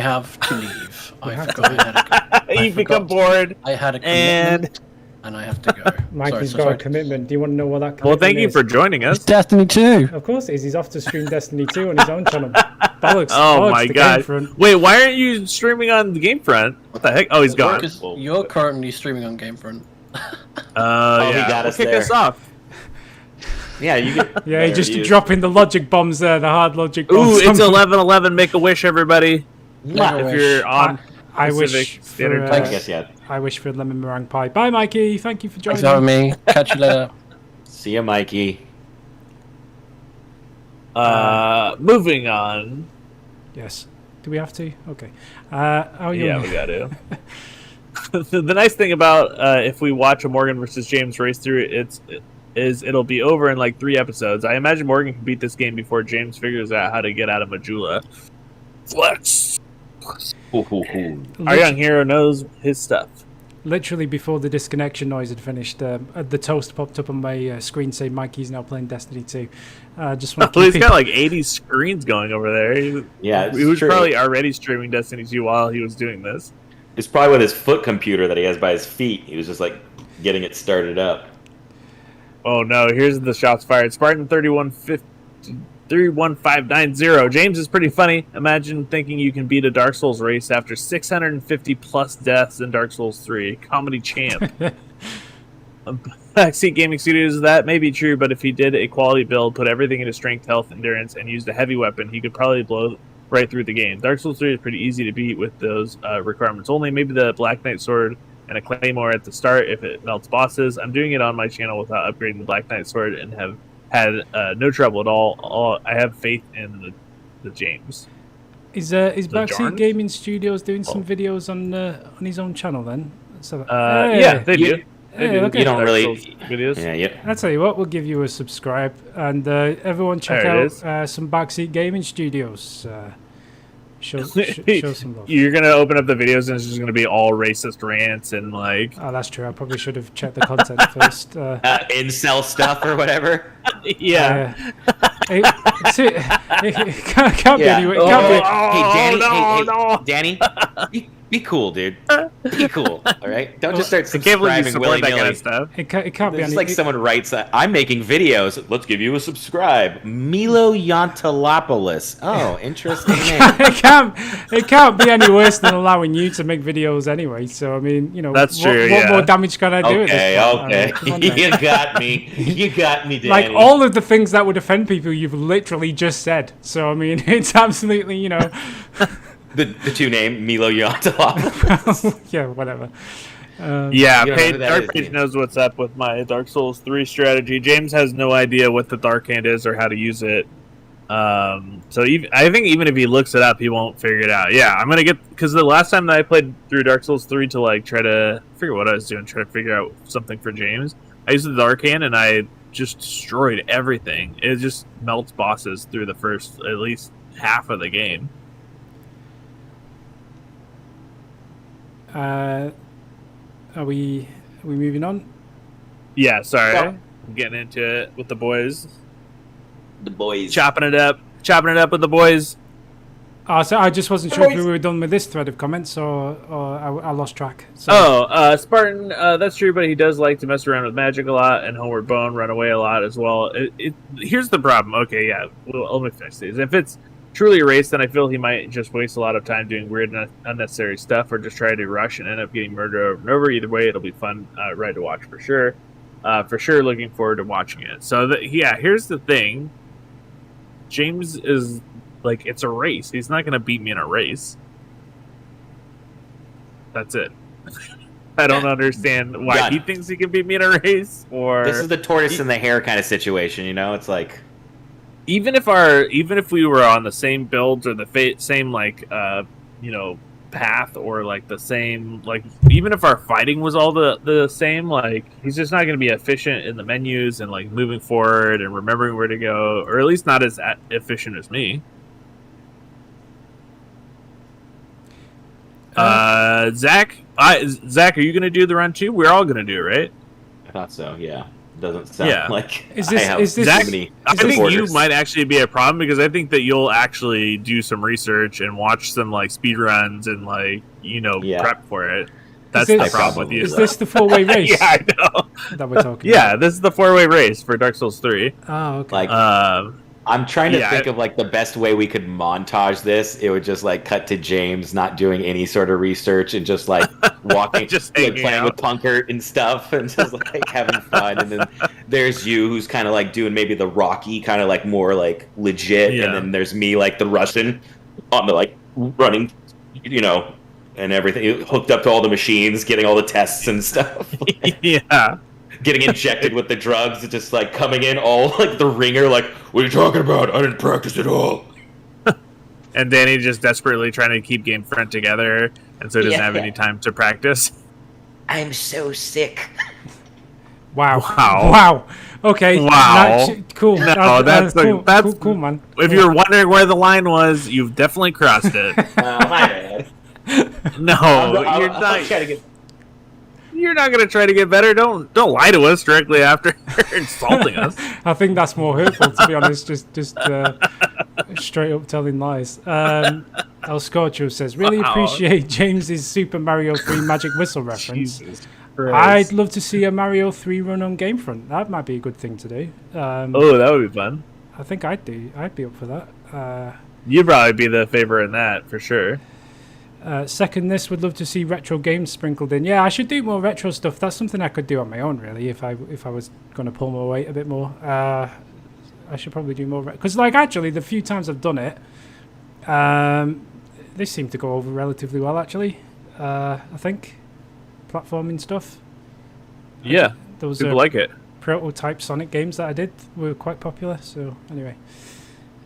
have to leave. You've become bored. I had a commitment, and I have to go. Mikey's got a commitment. Do you want to know what that commitment Well, thank you is? for joining us. It's Destiny 2. Of course it is. He's off to stream Destiny 2 on his own channel. Bollocks. Oh my god. GameFront. Wait, why aren't you streaming on the GameFront? What the heck? Oh, he's gone. Because you're currently streaming on GameFront. Yeah. He got us kick there. us off. Yeah, you get. Yeah, just dropping the logic bombs there, the hard logic bombs. Ooh, it's 11:11. Make a wish, everybody. Make a If you're on I Pacific wish Standard for, I Time. guess yeah. I wish for a lemon meringue pie. Bye, Mikey. Thank you for joining. Thanks for having me. Catch you later. See ya, Mikey. Moving on. Yes. Do we have to? Okay. Oh, Yeah, we got to. The nice thing about if we watch a Morgan versus James race through it'll be over in like 3 episodes. I imagine Morgan can beat this game before James figures out how to get out of Majula. Flex. Our young hero knows his stuff. Literally before the disconnection noise had finished, the toast popped up on my screen saying Mikey's now playing Destiny 2. Just want to He's got like 80 screens going over there. He was true. probably already streaming Destiny 2 while he was doing this. It's probably with his foot computer that he has by his feet. He was just like getting it started up. Oh no, here's the shots fired. Spartan 31590. James is pretty funny. Imagine thinking you can beat a Dark Souls race after 650 plus deaths in Dark Souls 3. Comedy champ. Backseat Gaming Studios, that may be true, but if he did a quality build, put everything into strength, health, endurance, and used a heavy weapon, he could probably blow right through the game. Dark Souls 3 is pretty easy to beat with those requirements only. Maybe the Black Knight sword and a claymore at the start if it melts bosses. I'm doing it on my channel without upgrading the Black Knight sword and have had no trouble at all. I have faith in the James. Is Backseat Gaming Studios doing some videos on his own channel then? So, yeah, they do. Okay. You don't really videos. Yeah. I'll tell you what, we'll give you a subscribe, and everyone check out some Backseat Gaming Studios. Show some love. You're gonna open up the videos and it's just gonna be all racist rants and like. Oh, that's true. I probably should have checked the content first. Incel stuff or whatever. Yeah. It can't be anyway. Danny, be cool, dude. Be cool, all right? Don't just start I can't believe you subscribing support that kind willy-nilly. of stuff. It can't be It's any. like someone writes, I'm making videos. Let's give you a subscribe. Milo Yantalopoulos. Oh, interesting name. It can't be any worse than allowing you to make videos anyway. So I mean, that's true. What more damage can I do? Okay. I mean, You got me. You got me, Danny. like all of the things that would offend people, you've literally just said. So I mean, it's absolutely the two name Milo Yantalopoulos. yeah, whatever. Dark Page knows what's up with my Dark Souls 3 strategy. James has no idea what the Dark Hand is or how to use it. I think even if he looks it up, he won't figure it out. Yeah, I'm gonna because the last time that I played through Dark Souls 3 to like try to figure what I was doing, try to figure out something for James, I used the Dark Hand and I just destroyed everything. It just melts bosses through the first at least half of the game. Are we moving on? Yeah, sorry. Yeah. I'm getting into it with the boys. The boys. Chopping it up with the boys. So I just wasn't sure if we were done with this thread of comments or I lost track. So. Spartan, that's true, but he does like to mess around with magic a lot, and Homeward Bone run away a lot as well. Here's the problem. Okay, yeah, well, let me finish these. If it's truly a race, then I feel he might just waste a lot of time doing weird and unnecessary stuff, or just try to rush and end up getting murdered over and over. Either way, it'll be fun ride to watch for sure. For sure, looking forward to watching it. So, here's the thing. James is... like, it's a race. He's not going to beat me in a race. That's it. I don't understand why he thinks he can beat me in a race. Or this is the tortoise and the hare kind of situation, you know? It's like... Even if we were on the same builds or the same, like, path, or, like, the same... Like, even if our fighting was all the same, like, he's just not going to be efficient in the menus and, like, moving forward and remembering where to go. Or at least not as efficient as me. Zach, are you gonna do the run too? We're all gonna do it, right? I thought so. Yeah, doesn't sound like Zach? I think you might actually be a problem, because I think that you'll actually do some research and watch some like speed runs and like prep for it. That's the problem with you. Is this the 4-way race? Yeah, I know. That we're talking. Yeah, this is the 4-way race for Dark Souls 3. Oh, okay. Like, I'm trying to think of like the best way we could montage this. It would just like cut to James not doing any sort of research and just like walking, just like playing with Punkert and stuff, and just like having fun. And then there's you, who's kind of like doing maybe the Rocky, kind of like more like legit. And then there's me, like the Russian, on the like running, and everything hooked up to all the machines, getting all the tests and stuff. Yeah. Getting injected with the drugs, just like coming in all like the ringer, like, what are you talking about? I didn't practice at all. And Danny just desperately trying to keep GameFront together, and so he doesn't have any time to practice. I'm so sick. Wow. Okay. Wow. Cool. No, that's cool, man. If you're wondering where the line was, you've definitely crossed it. My bad. No, you're not. You're not going to try to get better. Don't lie to us directly after insulting us. I think that's more hurtful, to be honest. Just straight up telling lies. El Scorcho says, really appreciate James's Super Mario 3 Magic Whistle reference. Jesus I'd Christ. love to see a Mario 3 run on GameFront. That might be a good thing to do. That would be fun. I think I'd be up for that. You'd probably be the favorite in that, for sure. Second, this would love to see retro games sprinkled in. Yeah, I should do more retro stuff. That's something I could do on my own, really, if I was going to pull my weight a bit more. I should probably do more, because like actually the few times I've done it, they seem to go over relatively well. Actually, I think platforming stuff. Yeah, those people like it. Prototype Sonic games that I did were quite popular. So anyway,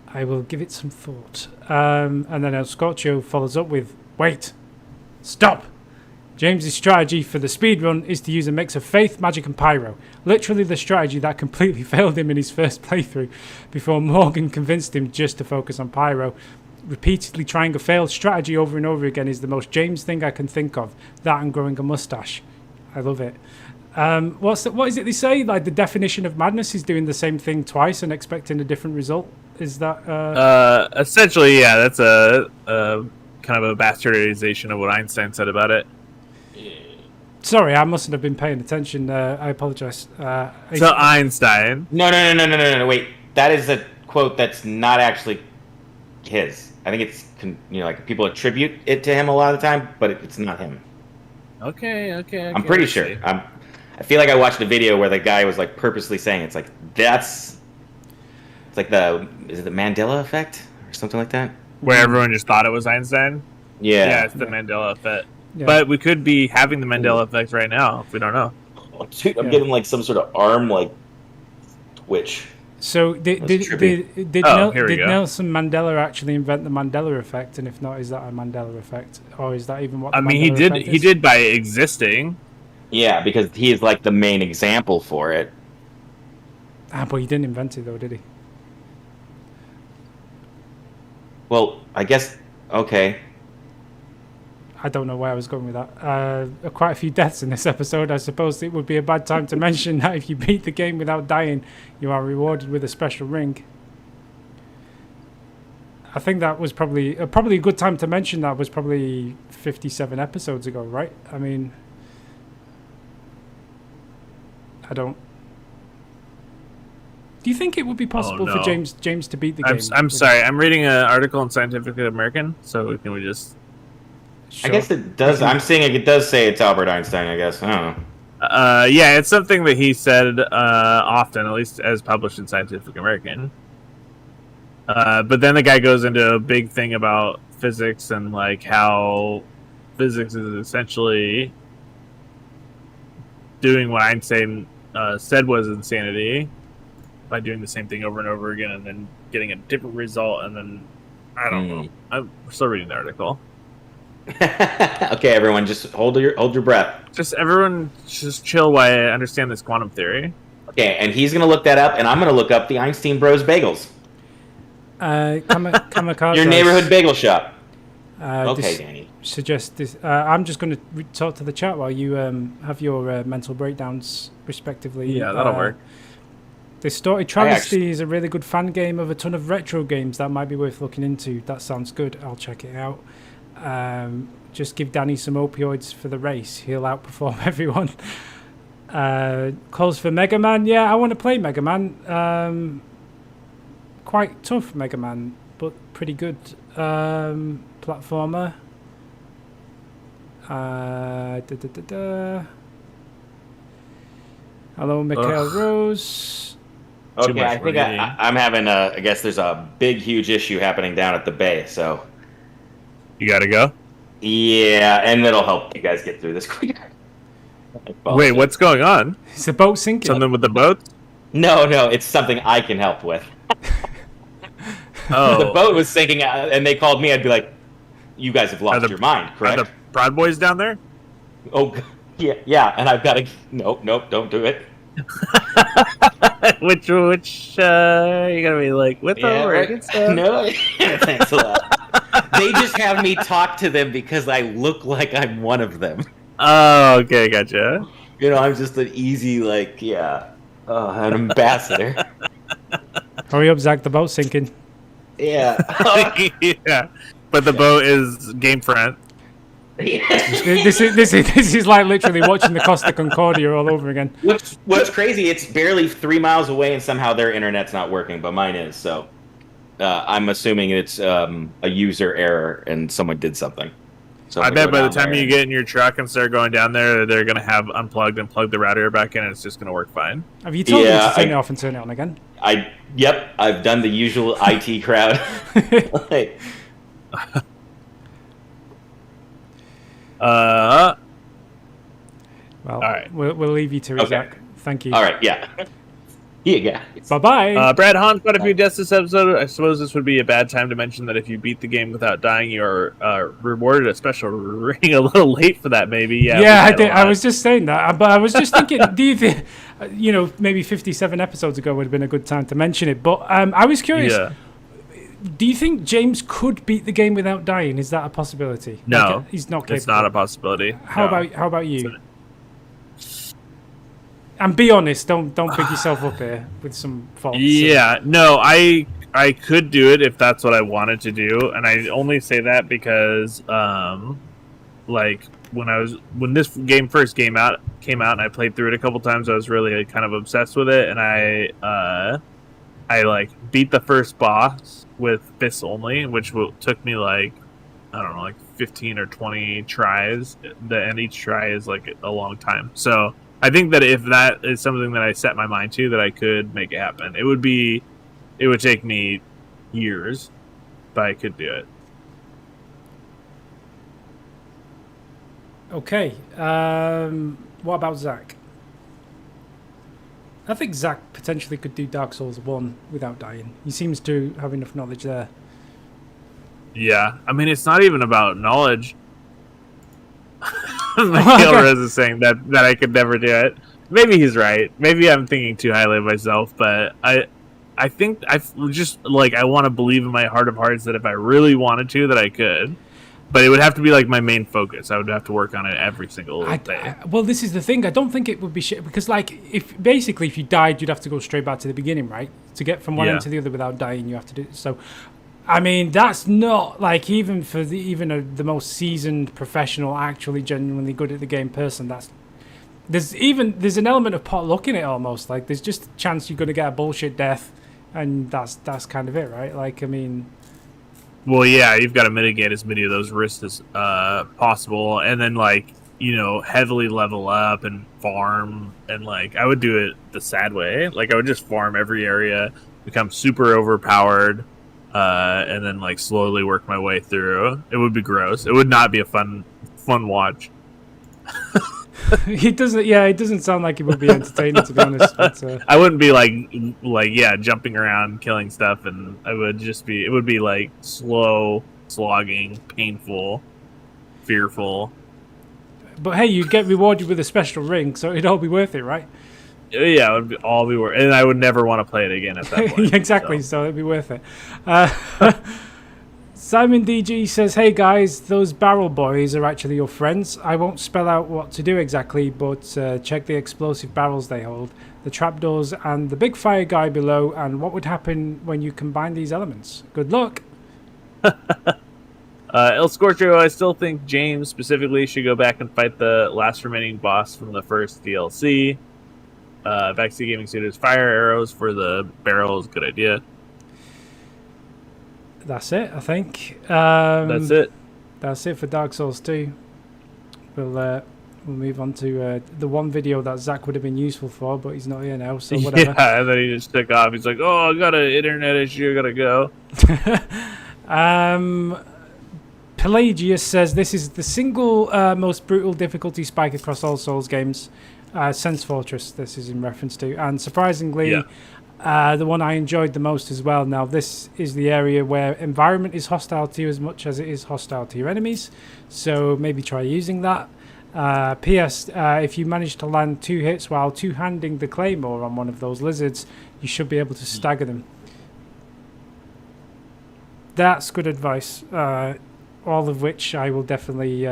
I will give it some thought. And then El Scorcho follows up with, wait, stop. James's strategy for the speedrun is to use a mix of faith, magic and pyro. Literally the strategy that completely failed him in his first playthrough before Morgan convinced him just to focus on pyro. Repeatedly trying a failed strategy over and over again is the most James thing I can think of. That and growing a mustache. I love it. What is it they say? Like the definition of madness is doing the same thing twice and expecting a different result. Is that essentially? Yeah, that's a kind of a bastardization of what Einstein said about it. Sorry, I mustn't have been paying attention. I apologize. So Einstein? No. Wait, that is a quote that's not actually his. I think it's like people attribute it to him a lot of the time, but it's not him. Okay. I'm pretty sure. I feel like I watched a video where the guy was like purposely saying it's like it's like is it the Mandela effect or something like that? Where everyone just thought it was Einstein? Yeah, it's the Mandela effect. Yeah. But we could be having the Mandela effect right now if we don't know. Oh, dude, I'm getting like some sort of arm like twitch. So did Nelson Mandela actually invent the Mandela effect? And if not, is that a Mandela effect, or is that even what? He did by existing. Yeah, because he is like the main example for it. But he didn't invent it though, did he? Well, I guess okay. I don't know where I was going with that. Quite a few deaths in this episode. I suppose it would be a bad time to mention that if you beat the game without dying, you are rewarded with a special ring. I think that was probably a good time to mention that was probably 57 episodes ago, right? I mean, I don't. Do you think it would be possible for James to beat the game? I'm sorry. I'm reading an article in Scientific American, so can we just? Sure. I guess it does. I'm seeing it does say it's Albert Einstein. I guess. I don't know. Yeah, it's something that he said often, at least as published in Scientific American. But then the guy goes into a big thing about physics and like how physics is essentially doing what Einstein said was insanity by doing the same thing over and over again and then getting a different result. And then I don't know. I'm still reading the article. Okay, everyone, just hold your breath. Everyone just chill while I understand this quantum theory. Okay, and he's gonna look that up, and I'm gonna look up the Einstein Bros bagels. Kamikaze. Your neighborhood bagel shop. Okay, Danny. Suggest this. I'm just going to talk to the chat while you have your mental breakdowns, respectively. Yeah, that'll work. Distorted Travesty is a really good fan game of a ton of retro games that might be worth looking into. That sounds good. I'll check it out. Just give Danny some opioids for the race. He'll outperform everyone. Calls for Mega Man. Yeah, I want to play Mega Man. Quite tough Mega Man, but pretty good platformer. Hello, Mikhail Rose. Okay, I think I'm having I guess there's a big, huge issue happening down at the bay, so... You gotta go? Yeah, and it'll help you guys get through this quicker. Wait, what's going on? Is the boat sinking? Something with the boat? No, it's something I can help with. Oh. The boat was sinking, and they called me. I'd be like, "You guys have lost your mind, correct?" Are the Proud Boys down there? Oh, yeah. And I've got to. Nope, don't do it. which you gotta be like with or against them? No, thanks a lot. They just have me talk to them because I look like I'm one of them. Oh, okay, gotcha. I'm just an easy an ambassador. Hurry up, Zach! The boat's sinking. Yeah. Yeah. But the boat is GameFront. This is like literally watching the Costa Concordia all over again. What's crazy? It's barely 3 miles away, and somehow their internet's not working, but mine is. So I'm assuming it's a user error, and someone did something. So I bet by the time you get in your truck and start going down there, they're gonna have unplugged and plugged the router back in, and it's just gonna work fine. Have you told me to turn it off and turn it on again? Yep, I've done the usual IT crowd. Well, all right. We'll leave you to it, Zach. Thank you. All right, yeah. Yeah. Bye-bye. Brad Hahn, quite a few deaths this episode. I suppose this would be a bad time to mention that if you beat the game without dying, you are rewarded a special ring. A little late for that, maybe. Yeah, I did. I was just saying that, but I was just thinking, do you think, maybe 57 episodes ago would have been a good time to mention it? But I was curious. Yeah. Do you think James could beat the game without dying? Is that a possibility? No, he's not capable. It's not a possibility. How about you? And be honest, don't big yourself up here with some faults. Yeah, no, I could do it if that's what I wanted to do, and I only say that because, when this game first came out, and I played through it a couple times, I was really kind of obsessed with it, and I beat the first boss with fists only, which took me 15 or 20 tries, and each try is a long time. So I think that if that is something that I set my mind to, that I could make it happen. It would take me years, but I could do it. Okay. What about Zach? I think Zach potentially could do Dark Souls 1 without dying. He seems to have enough knowledge there. Yeah. I mean, it's not even about knowledge. Mikhail Rose is saying that I could never do it. Maybe he's right. Maybe I'm thinking too highly of myself, but I think I want to believe in my heart of hearts that if I really wanted to, that I could. But it would have to be my main focus. I would have to work on it every single day. Well, this is the thing. I don't think it would be shit because, if you died, you'd have to go straight back to the beginning, right? To get from one end to the other without dying, you have to do it. So, I mean, that's not like even for the most seasoned professional, actually genuinely good at the game person. There's an element of pot luck in it almost. Like there's just a chance you're gonna get a bullshit death, and that's kind of it, right? Like I mean, well, yeah, you've got to mitigate as many of those risks as possible, and then like heavily level up and farm, and like I would do it the sad way. Like I would just farm every area, become super overpowered. And then like slowly work my way through. It would be gross. It would not be a fun watch. It doesn't sound like it would be entertaining, to be honest. But, I wouldn't be like jumping around killing stuff, and it would be like slow slogging, painful, fearful. But hey, you'd get rewarded with a special ring, so it'd all be worth it, right? Yeah, it would all be worth it. And I would never want to play it again at that point. Exactly, so it'd be worth it. Simon DG says, hey guys, those barrel boys are actually your friends. I won't spell out what to do exactly, but check the explosive barrels they hold, the trapdoors, and the big fire guy below, and what would happen when you combine these elements. Good luck. El Scorcho, I still think James specifically should go back and fight the last remaining boss from the first DLC. Backseat Gaming Studios fire arrows for the barrels, good idea. That's it, I think. That's it. That's it for Dark Souls 2. We'll move on to the one video that Zach would have been useful for, but he's not here now, so whatever. Yeah, and then he just took off. He's like, oh, I got an internet issue, I gotta go. Pelagius says, this is the single most brutal difficulty spike across all Souls games. Sense Fortress, this is in reference to, and surprisingly, the one I enjoyed the most as well. Now, this is the area where environment is hostile to you as much as it is hostile to your enemies, so maybe try using that. P.S. If you manage to land 2 hits while two-handing the claymore on one of those lizards, you should be able to stagger them. That's good advice, all of which I will definitely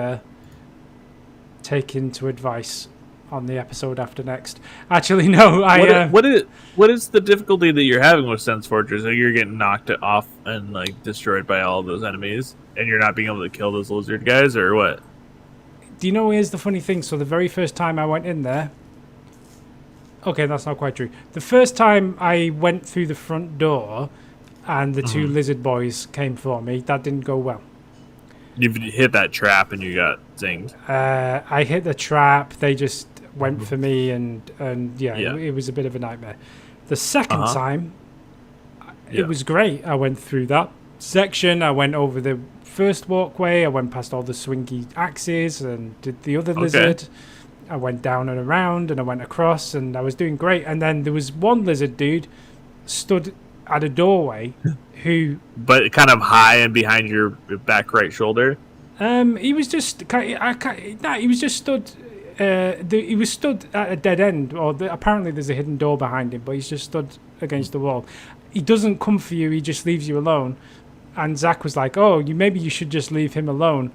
take into advice on the episode after next. Actually, no. What is the difficulty that you're having with Sense Fortress? Are you getting knocked off and like destroyed by all of those enemies, and you're not being able to kill those lizard guys, or what? Do you know? Here's the funny thing. So the very first time I went in there, okay, that's not quite true. The first time I went through the front door, and the 2 lizard boys came for me, that didn't go well. You hit that trap and you got zinged. I hit the trap. They just went for me, and it was a bit of a nightmare. The second time, it was great. I went through that section. I went over the first walkway. I went past all the swingy axes and did the other lizard. I went down and around, and I went across, and I was doing great. And then there was one lizard dude stood at a doorway who... But kind of high and behind your back right shoulder? He was just... he was just stood... he was stood at a dead end, or apparently there's a hidden door behind him, but he's just stood against the wall. He doesn't come for you, he just leaves you alone. And Zach was like, oh, maybe you should just leave him alone.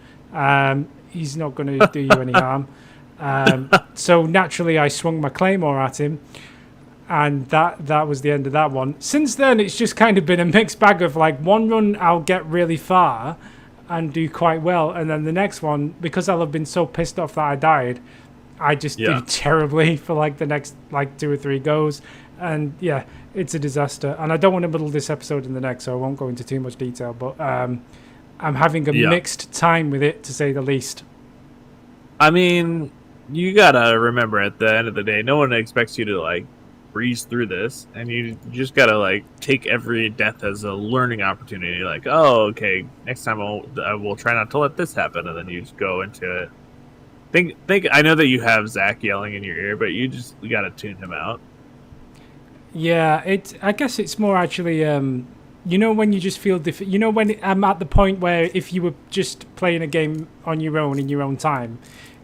He's not going to do you any harm. So naturally I swung my claymore at him, and that was the end of that one. Since then, it's just kind of been a mixed bag of like one run I'll get really far and do quite well, and then the next one, because I'll have been so pissed off that I died, I just do terribly for like the next like 2 or 3 goes, and yeah, it's a disaster. And I don't want to muddle this episode in the next, so I won't go into too much detail, but I'm having a mixed time with it, to say the least. I mean, you gotta remember, at the end of the day, no one expects you to like breeze through this, and you just gotta like take every death as a learning opportunity. Like, oh, okay, next time I will try not to let this happen, and then you just go into it. Think. I know that you have Zach yelling in your ear, but you gotta tune him out. Yeah, I guess it's more actually, you know, when you just feel you know, when I'm at the point where if you were just playing a game on your own in your own time,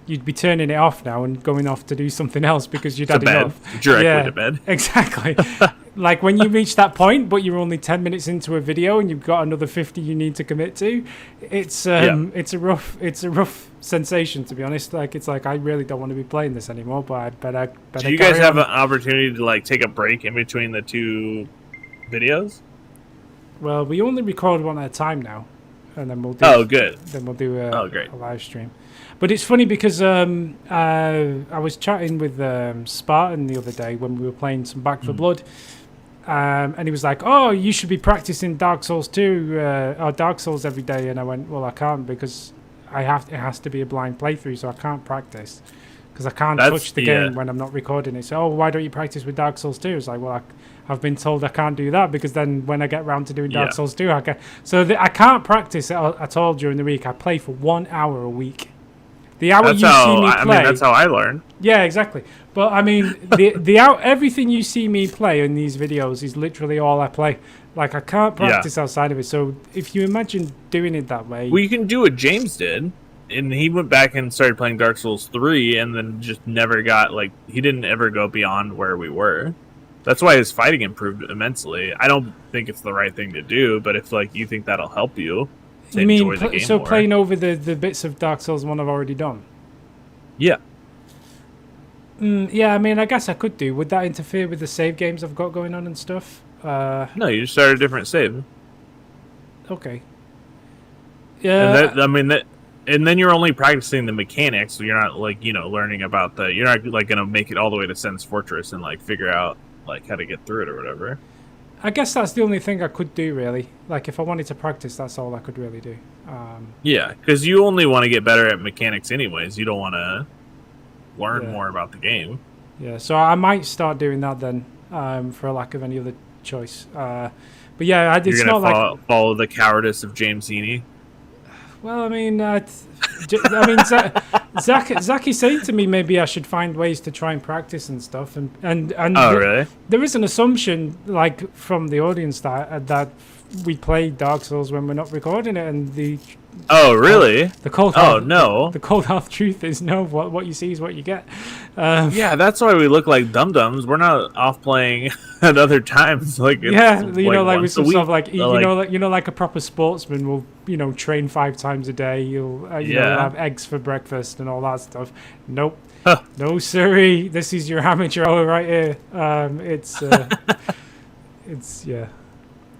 you'd be turning it off now and going off to do something else because you'd had enough. Directly to bed. Exactly. Like when you reach that point, but you're only 10 minutes into a video and you've got another 50 you need to commit to. It's a rough sensation, to be honest. Like it's like I really don't want to be playing this anymore, but I better. Do you guys have an opportunity to like take a break in between the 2 videos? Well, we only record one at a time now, and then we'll do. Oh, good. Then we'll do great. a live stream. But it's funny because I was chatting with Spartan the other day when we were playing some Back 4 Blood, and he was like, "Oh, you should be practicing Dark Souls 2 or Dark Souls every day." And I went, "Well, I can't because it has to be a blind playthrough, so I can't practice because I can't touch the game when I'm not recording it." So, why don't you practice with Dark Souls 2? It's like, well, I've been told I can't do that because then when I get around to doing Dark Souls 2, I can. So I can't practice at all during the week. I play for 1 hour a week. The hour see me play. I mean, that's how I learn. Yeah, exactly. But I mean, everything you see me play in these videos is literally all I play. Like I can't practice outside of it. So if you imagine doing it that way, well, you can do what James did, and he went back and started playing Dark Souls 3, and then just never got he didn't ever go beyond where we were. That's why his fighting improved immensely. I don't think it's the right thing to do, but if you think that'll help you. You mean playing over the bits of Dark Souls 1 I've already done? Yeah. Yeah, I mean, I guess I could do. Would that interfere with the save games I've got going on and stuff? No, you just start a different save. Okay. Yeah. And then you're only practicing the mechanics, so you're not learning about you're not gonna make it all the way to Sen's Fortress and figure out how to get through it or whatever. I guess that's the only thing I could do, really. If I wanted to practice, that's all I could really do. Yeah, because you only want to get better at mechanics anyways. You don't want to learn more about the game. Yeah, so I might start doing that then, for lack of any other choice. But yeah, it's You're gonna not follow the cowardice of James Heaney. Well, I mean, Zach is saying to me maybe I should find ways to try and practice and stuff, and really? There is an assumption from the audience that we play Dark Souls when we're not recording it, and the really? The cold hard truth is no. What you see is what you get. Yeah, that's why we look like dum-dums. We're not off playing at other times. With some stuff like a proper sportsman will train 5 times a day. You'll have eggs for breakfast and all that stuff. Nope. Huh. No siree. This is your amateur hour right here.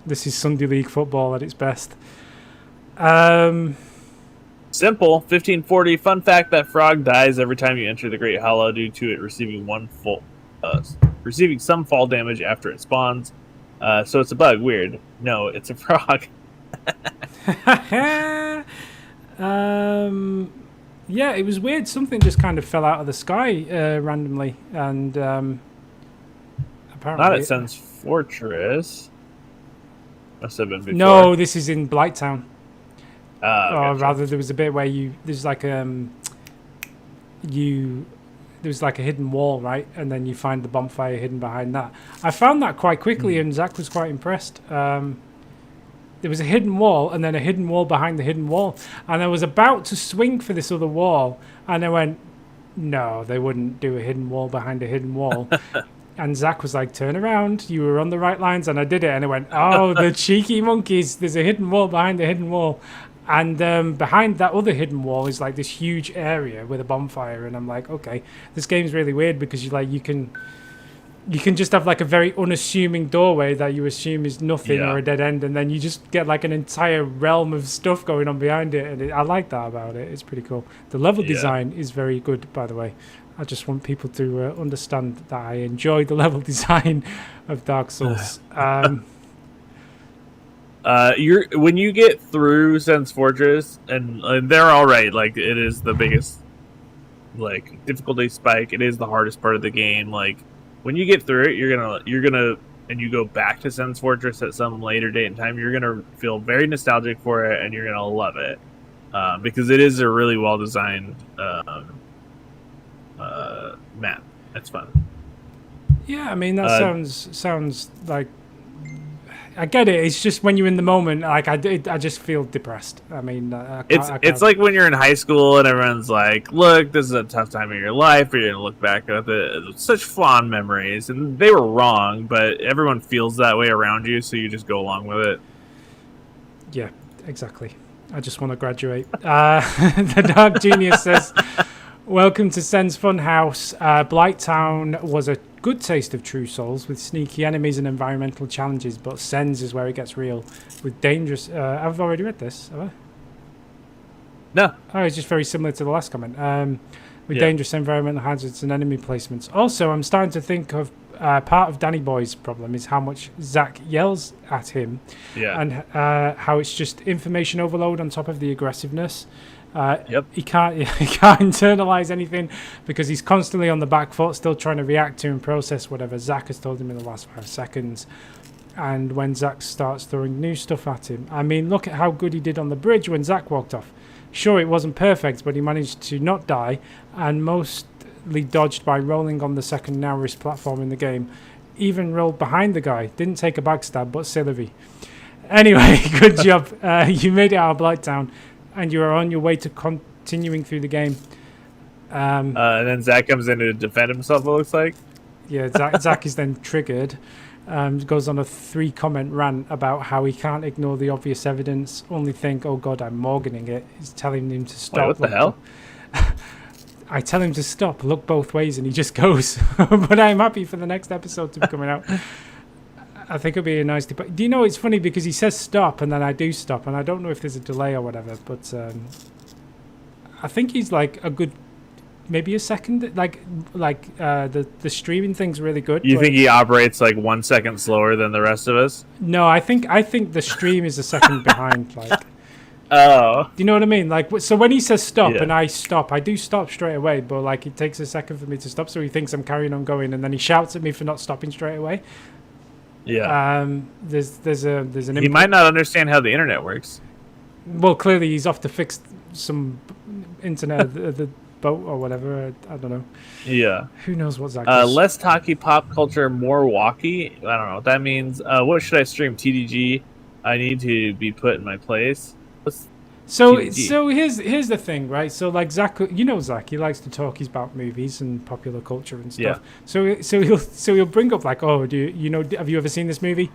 This is Sunday League football at its best. Simple. 1540. Fun fact: that frog dies every time you enter the Great Hollow due to it receiving some fall damage after it spawns. So it's a bug. Weird. No, it's a frog. Yeah, it was weird. Something just kind of fell out of the sky randomly, and apparently not at Sen's Fortress. Must have been before. No, this is in Blighttown. Or rather, there was a bit where there's a hidden wall, right? And then you find the bonfire hidden behind that. I found that quite quickly, and Zach was quite impressed. There was a hidden wall, and then a hidden wall behind the hidden wall. And I was about to swing for this other wall, and I went, no, they wouldn't do a hidden wall behind a hidden wall. And Zach was like, turn around, you were on the right lines, and I did it. And I went, oh, the cheeky monkeys, there's a hidden wall behind the hidden wall. And behind that other hidden wall is this huge area with a bonfire. And I'm like, okay, this game's really weird because you can just have a very unassuming doorway that you assume is nothing or a dead end, and then you just get an entire realm of stuff going on behind it. And I like that about it. It's pretty cool. The level design is very good, by the way. I just want people to understand that I enjoy the level design of Dark Souls. When you get through Sen's Fortress, and they're all right. It is the biggest difficulty spike. It is the hardest part of the game. When you get through it, you're gonna, and you go back to Sen's Fortress at some later date and time. You're gonna feel very nostalgic for it, and you're gonna love it because it is a really well designed map. It's fun. Yeah, I mean that sounds like. I get it. It's just when you're in the moment, I just feel depressed. I mean, it's like when you're in high school and everyone's like, "Look, this is a tough time in your life. You're gonna look back at it, such fond memories," and they were wrong, but everyone feels that way around you, so you just go along with it. Yeah, exactly. I just want to graduate. The Dark Genius says, "Welcome to Sen's Funhouse. Blighttown was a good taste of True Souls with sneaky enemies and environmental challenges, but Sens is where it gets real with dangerous. I've already read this, have I? No. Oh, it's just very similar to the last comment. With dangerous environmental hazards and enemy placements. Also, I'm starting to think of part of Danny Boy's problem is how much Zach yells at him, and how it's just information overload on top of the aggressiveness. He can't internalize anything because he's constantly on the back foot, still trying to react to and process whatever Zach has told him in the last 5 seconds. And when Zach starts throwing new stuff at him, I mean, look at how good he did on the bridge when Zach walked off. Sure, it wasn't perfect, but he managed to not die, and mostly dodged by rolling on the second narrowest platform in the game. Even rolled behind the guy. Didn't take a backstab, but Sillery. Anyway, good job. You made it out of Blighttown, and you are on your way to continuing through the game. And then Zach comes in to defend himself, it looks like. Yeah, Zach is then triggered. Goes on a 3-comment rant about how he can't ignore the obvious evidence, only think, oh God, I'm Morganing it. He's telling him to stop. Wait, what the hell? I tell him to stop, look both ways, and he just goes. But I'm happy for the next episode to be coming out. I think it'll be a nice debate. Do you know, it's funny because he says stop, and then I do stop, and I don't know if there's a delay or whatever, but I think he's like a good... Maybe a second, the streaming thing's really good. You think he operates like 1 second slower than the rest of us? No, I think the stream is a second behind. Like, oh, do you know what I mean? Like, so when he says stop and I stop, I do stop straight away. But like, it takes a second for me to stop, so he thinks I'm carrying on going, and then he shouts at me for not stopping straight away. Yeah. There's an. He might not understand how the internet works. Well, clearly he's off to fix some internet. the boat or whatever. I don't know. Yeah. Who knows what Zach is? Less talky pop culture, more walkie. I don't know what that means. What should I stream? TDG. I need to be put in my place. So here's the thing, right? So like Zach, you know Zach, he likes to talk. He's about movies and popular culture and stuff. Yeah. So he'll bring up like, oh, have you ever seen this movie?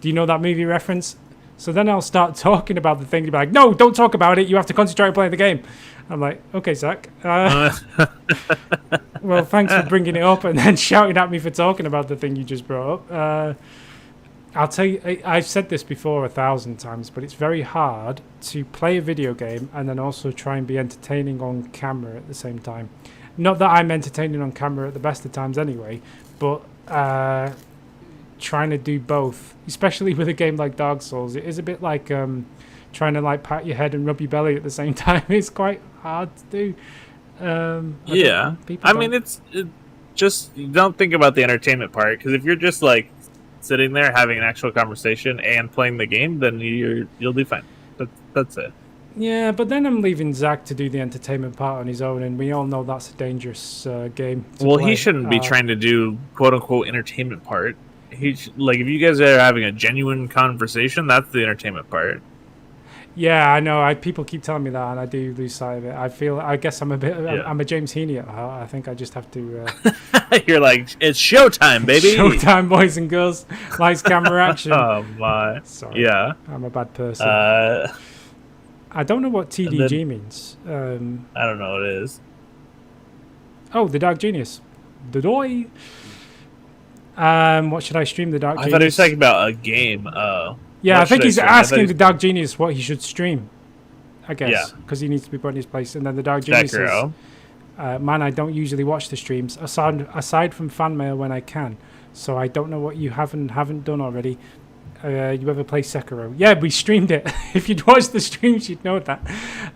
Do you know that movie reference? So then I'll start talking about the thing. He'll be like, no, don't talk about it. You have to concentrate on playing the game. I'm like, okay, Zach. Well, thanks for bringing it up and then shouting at me for talking about the thing you just brought up. I'll tell you, I've said this before 1,000 times, but it's very hard to play a video game and then also try and be entertaining on camera at the same time. Not that I'm entertaining on camera at the best of times anyway, but trying to do both, especially with a game like Dark Souls, it is a bit like trying to like pat your head and rub your belly at the same time. It's quite hard to do. I mean, it's just, you don't think about the entertainment part, because if you're just like sitting there having an actual conversation and playing the game, then you'll be fine. That's it. Yeah, but then I'm leaving Zach to do the entertainment part on his own, and we all know that's a dangerous game to Well, play. he shouldn't be trying to do quote-unquote entertainment part. Like, if you guys are having a genuine conversation, that's the entertainment part. Yeah, I know. People keep telling me that, and I do lose sight of it. I guess I'm a bit. I'm a James Heaney at heart. I think I just have to. You're like, it's showtime, baby. Showtime, boys and girls. Lights, camera, action. Oh my. Sorry. Yeah. I'm a bad person. I don't know what TDG means. I don't know what it is. Oh, The Dark Genius. Dodoy. What should I stream? The Dark Genius. I thought he was talking about a game. Yeah, I think he's asking the Dark Genius what he should stream. I guess because he needs to be put in his place. And then the Dark Genius says, "Man, I don't usually watch the streams aside from fan mail when I can. So I don't know what you haven't done already. You ever play Sekiro? Yeah, we streamed it. If you'd watched the streams, you'd know that.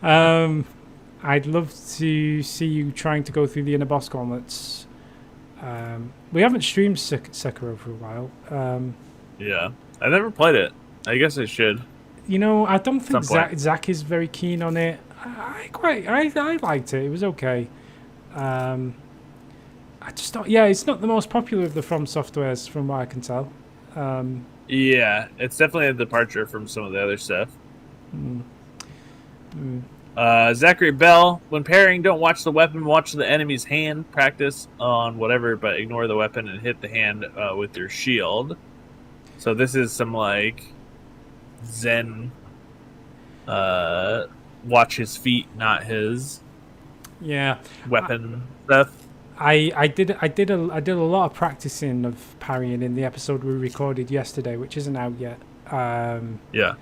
I'd love to see you trying to go through the inner boss gauntlets. We haven't streamed Sekiro for a while. Yeah, I never played it. I guess I should. You know, I don't think Zach is very keen on it. I liked it. It was okay. I just thought, it's not the most popular of the From Softwares, from what I can tell. Yeah, it's definitely a departure from some of the other stuff. Zachary Bell, when pairing, don't watch the weapon, watch the enemy's hand. Practice on whatever, but ignore the weapon and hit the hand with your shield. So this is some like Zen. Watch his feet, not his. Yeah. Weapon stuff. I did a lot of practicing of parrying in the episode we recorded yesterday, which isn't out yet. Yeah.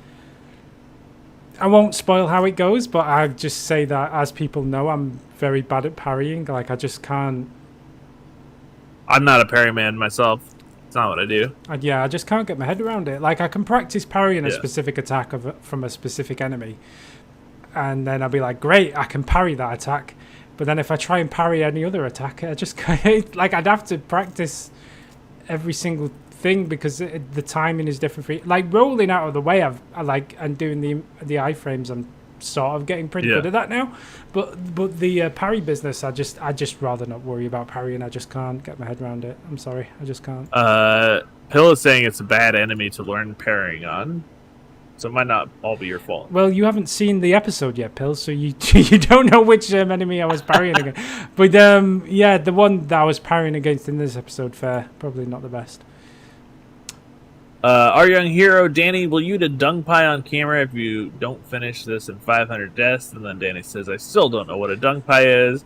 I won't spoil how it goes, but I'll just say that, as people know, I'm very bad at parrying. Like, I just can't. I'm not a parry man myself. It's not what I do. I just can't get my head around it. Like, I can practice parrying a specific attack from a specific enemy, and then I'll be like, great, I can parry that attack. But then if I try and parry any other attack, I just can't. Like, I'd have to practice every single thing because the timing is different for you. Like, rolling out of the way, and doing the iframes, I'm sort of getting pretty good at that now. But the parry business, I just rather not worry about parrying. I just can't get my head around it. I'm sorry, I just can't. Pill is saying it's a bad enemy to learn parrying on, so it might not all be your fault. Well, you haven't seen the episode yet, Pill, so you don't know which enemy I was parrying against. But the one that I was parrying against in this episode, fair, probably not the best. Our young hero, Danny, will you eat a dung pie on camera if you don't finish this in 500 deaths? And then Danny says, I still don't know what a dung pie is.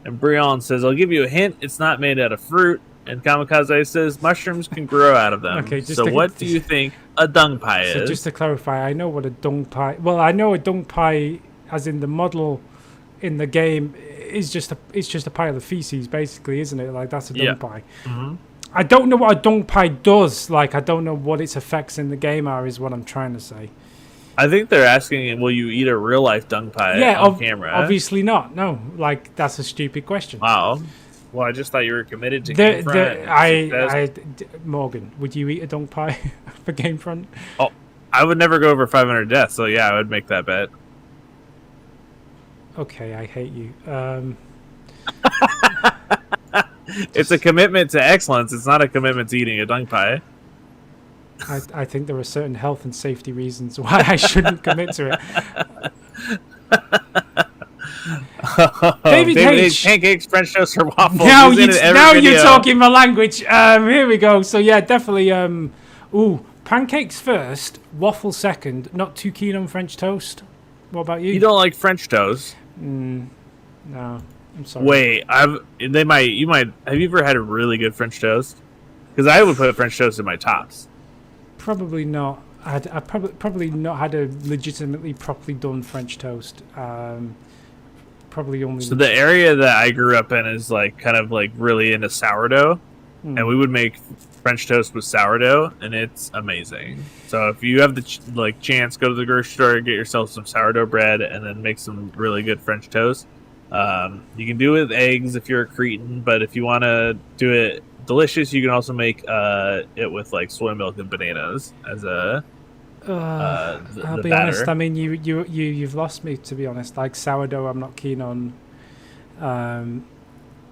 And Brian says, I'll give you a hint. It's not made out of fruit. And Kamikaze says, mushrooms can grow out of them. Okay, so what do you think a dung pie is? So just to clarify, I know what a dung pie... Well, I know a dung pie, as in the model in the game, is just a pile of feces, basically, isn't it? Like, that's a dung pie. Mm-hmm. I don't know what a dung pie does. Like, I don't know what its effects in the game are, is what I'm trying to say. I think they're asking, will you eat a real-life dung pie on camera? Obviously not. No. Like, that's a stupid question. Wow. Well, I just thought you were committed to GameFront. Morgan, would you eat a dung pie for GameFront? Oh, I would never go over 500 deaths, so yeah, I would make that bet. Okay, I hate you. It's a commitment to excellence. It's not a commitment to eating a dung pie. I think there are certain health and safety reasons why I shouldn't commit to it. David H. Pancakes, French toast, or waffles. Now you're talking my language. Here we go. So yeah, definitely. Pancakes first, waffle second. Not too keen on French toast. What about you? You don't like French toast? No, I'm sorry. Wait, have you ever had a really good French toast? Because I would put French toast in my tops. Probably not. I've probably not had a legitimately properly done French toast. Probably only. So the area that I grew up in is like kind of like really into sourdough, and we would make French toast with sourdough, and it's amazing. So if you have the chance, go to the grocery store, get yourself some sourdough bread, and then make some really good French toast. You can do it with eggs if you're a cretin, but if you want to do it delicious, you can also make it with like soy milk and bananas as a. I'll be honest. I mean, you've lost me, to be honest. Like sourdough, I'm not keen on.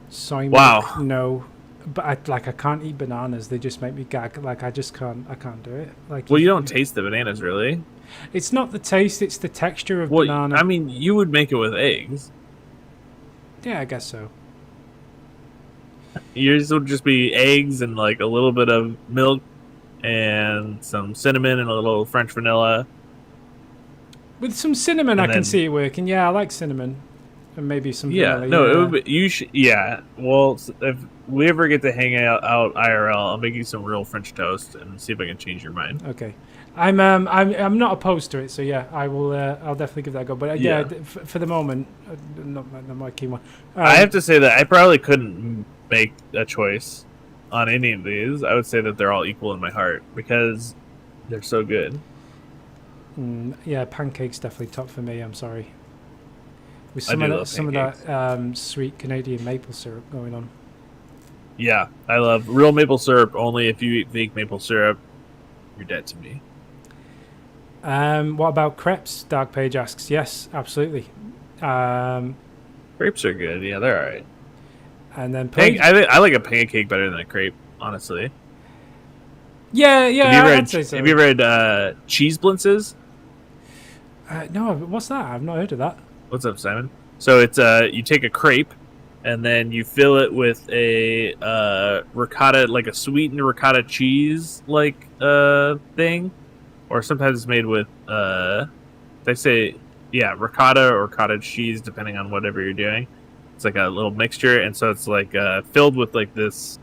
Soy milk, no. But I can't eat bananas. They just make me gag. Like I can't do it. Like you don't taste the bananas, really. It's not the taste; it's the texture of banana. I mean, you would make it with eggs. Yeah, I guess so. Yours would just be eggs and like a little bit of milk and some cinnamon and a little French vanilla. With some cinnamon, I can see it working. Yeah, I like cinnamon. And maybe some vanilla. It would be, you should. Yeah, well, if we ever get to hang out IRL, I'll make you some real French toast and see if I can change your mind. Okay, I'm not opposed to it, so yeah, I will. I'll definitely give that a go. But for the moment, not my key one. I have to say that I probably couldn't make a choice on any of these. I would say that they're all equal in my heart because they're so good. Yeah, pancakes definitely top for me. I'm sorry. With some of that sweet Canadian maple syrup going on. Yeah, I love real maple syrup. Only if you eat fake maple syrup, you're dead to me. What about crepes? Dark Page asks. Yes, absolutely. Crepes are good. Yeah, they're all right. And then I like a pancake better than a crepe, honestly. Yeah. I'd say so. Have you ever had cheese blintzes? No, what's that? I've not heard of that. What's up, Simon? So it's you take a crepe and then you fill it with a ricotta, like a sweetened ricotta cheese thing, or sometimes it's made with they say ricotta or cottage cheese depending on whatever you're doing, It's like a little mixture, and so it's like filled with like this,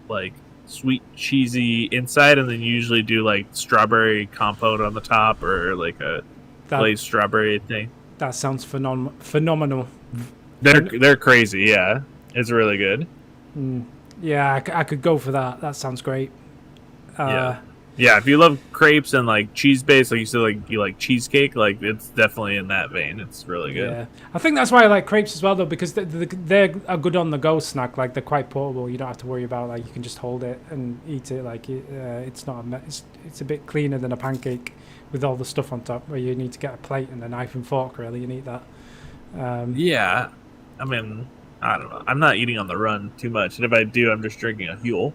like sweet cheesy inside, and then you usually do like strawberry compote on the top or like a glazed strawberry thing. That sounds phenomenal. They're crazy. Yeah, it's really good. Yeah, I could go for that. That sounds great. Yeah, if you love crepes and like cheese based, like you said, like you like cheesecake, like it's definitely in that vein. It's really good. Yeah, I think that's why I like crepes as well, though, because they're a good on the go snack. Like they're quite portable. You don't have to worry about like you can just hold it and eat it. Like it's not it's a bit cleaner than a pancake with all the stuff on top, where you need to get a plate and a knife and fork. Really, you need that. Yeah, I mean, I don't know. I'm not eating on the run too much, and if I do, I'm just drinking a Huel.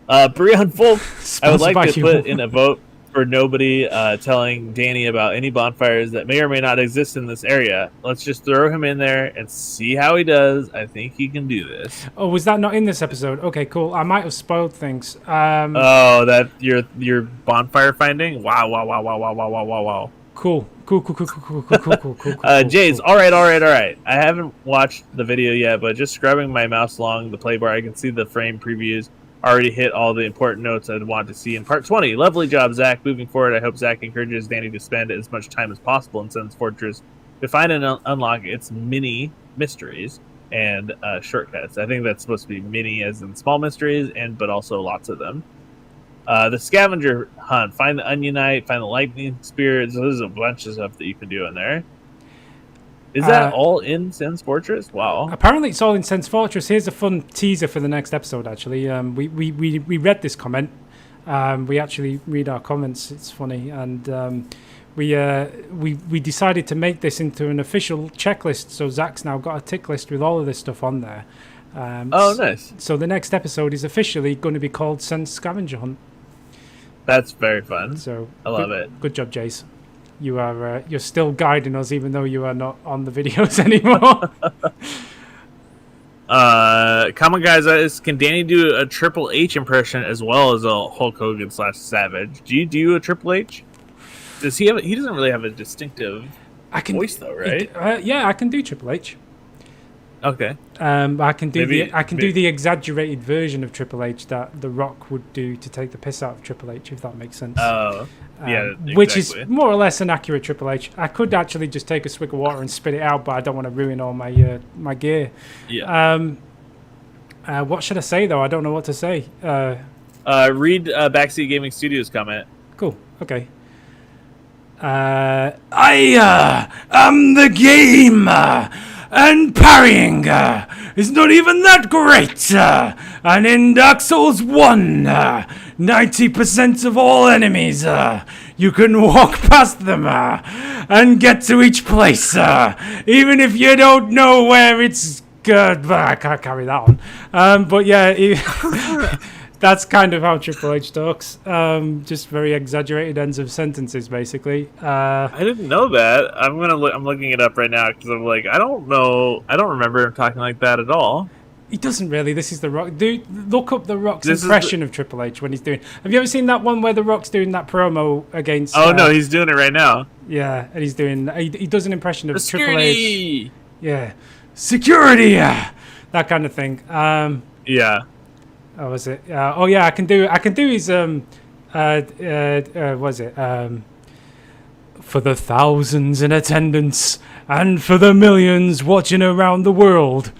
Breon Folk, I would like to put in a vote for nobody telling Danny about any bonfires that may or may not exist in this area. Let's just throw him in there and see how he does. I think he can do this. Oh, was that not in this episode? Okay, cool. I might have spoiled things. That your bonfire finding? Wow. Cool. Jays, all right. I haven't watched the video yet, but just scrubbing my mouse along the play bar, I can see the frame previews already hit all the important notes I'd want to see in part 20. Lovely job, Zach. Moving forward, I hope Zach encourages Danny to spend as much time as possible in Sen's Fortress to find and unlock its mini mysteries and shortcuts. I think that's supposed to be mini as in small mysteries, but also lots of them. The scavenger hunt. Find the Onionite, find the lightning spirits. There's a bunch of stuff that you can do in there. Is that all in Sen's Fortress? Wow. Apparently it's all in Sen's Fortress. Here's a fun teaser for the next episode, actually. We read this comment. We actually read our comments. It's funny. And we decided to make this into an official checklist. So Zach's now got a tick list with all of this stuff on there. Nice. So the next episode is officially going to be called Sen's Scavenger Hunt. That's very fun. So I love it. Good job, Jace. You are you're still guiding us, even though you are not on the videos anymore. Common guys, can Danny do a Triple H impression as well as a Hulk Hogan / Savage? Do you do a Triple H? Does he have? He doesn't really have a distinctive voice, though, right? Yeah, I can do Triple H. Okay. I can do do the exaggerated version of Triple H that The Rock would do to take the piss out of Triple H, if that makes sense. Oh, yeah, exactly. Which is more or less an accurate Triple H. I could actually just take a swig of water and spit it out, but I don't want to ruin all my my gear. Yeah. What should I say though? I don't know what to say. Read Backseat Gaming Studios comment. Cool. Okay. I am the game. And parrying is not even that great. And in Dark Souls 1, 90% of all enemies, you can walk past them and get to each place, even if you don't know where it's good. But I can't carry that on. But yeah, that's kind of how Triple H talks. Just very exaggerated ends of sentences, basically. I didn't know that. I'm looking it up right now because I'm like, I don't know. I don't remember him talking like that at all. He doesn't really. This is The Rock. Dude, look up The Rock's impression of Triple H when he's doing. Have you ever seen that one where The Rock's doing that promo against? Oh no, he's doing it right now. Yeah, and he's doing. He does an impression of Security! Triple H. Yeah, security. That kind of thing. Yeah. Oh, was it? Oh, yeah. I can do his was it? For the thousands in attendance and for the millions watching around the world,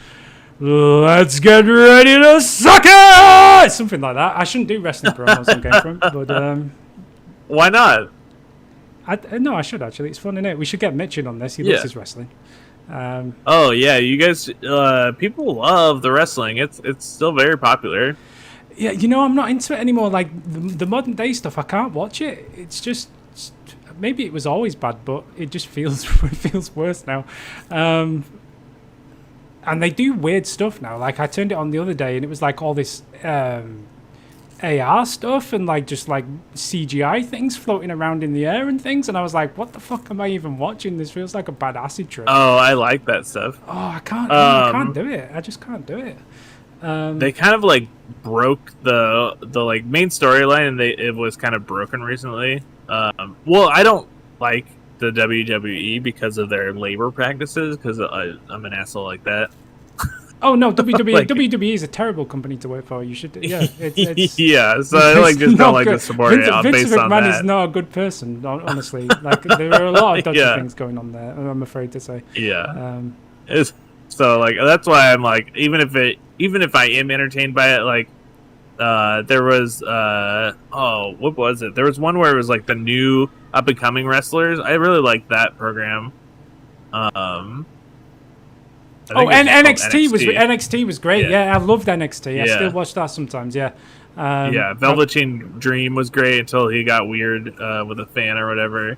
let's get ready to suck it! Something like that. I shouldn't do wrestling promos on GameFront, but why not? No, I should actually. It's fun, isn't it? We should get Mitch in on this. He loves his wrestling. Oh yeah, you guys, people love the wrestling. It's still very popular. Yeah, I'm not into it anymore. Like the modern day stuff, I can't watch it. It's just maybe it was always bad, but it just feels worse now. And they do weird stuff now. Like I turned it on the other day, and it was like all this AR stuff and like just like CGI things floating around in the air and things, and I was like, what the fuck am I even watching? This feels like a bad acid trip. Oh, I like that stuff. Oh, I can't do it. I just can't do it. They kind of like broke the like main storyline, and it was kind of broken recently. Well, I don't like the WWE because of their labor practices. Because I'm an asshole like that. Oh no, WWE is a terrible company to work for. You should, it's yeah. So I like just don't like to support it Vince based on McMahon that. is not a good person, honestly. Like there are a lot of dodgy things going on there. I'm afraid to say. Yeah. So like that's why I'm like even if I am entertained by it, like there was what was it? There was one where it was like the new up and coming wrestlers. I really liked that program. NXT was great. Yeah, I loved NXT. I still watch that sometimes. Yeah. Velveteen Dream was great until he got weird with a fan or whatever.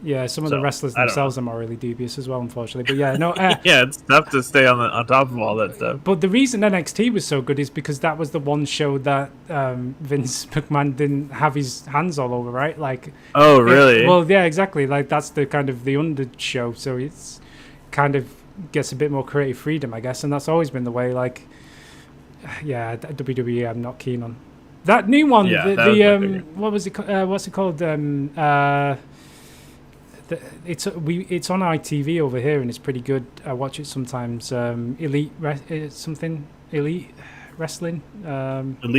Yeah, some of the wrestlers themselves are morally dubious as well, unfortunately. But yeah, no. Yeah, it's tough to stay on top of all that stuff. But the reason NXT was so good is because that was the one show that Vince McMahon didn't have his hands all over, right? Like. Oh, really? Well, yeah, exactly. Like that's the kind of the under show, so it's kind of gets a bit more creative freedom, I guess, and that's always been the way. Like, yeah, WWE, I'm not keen on that new one. Yeah, what was it? What's it called? It's on ITV over here and it's pretty good. I watch it sometimes. Elite Wrestling. Elite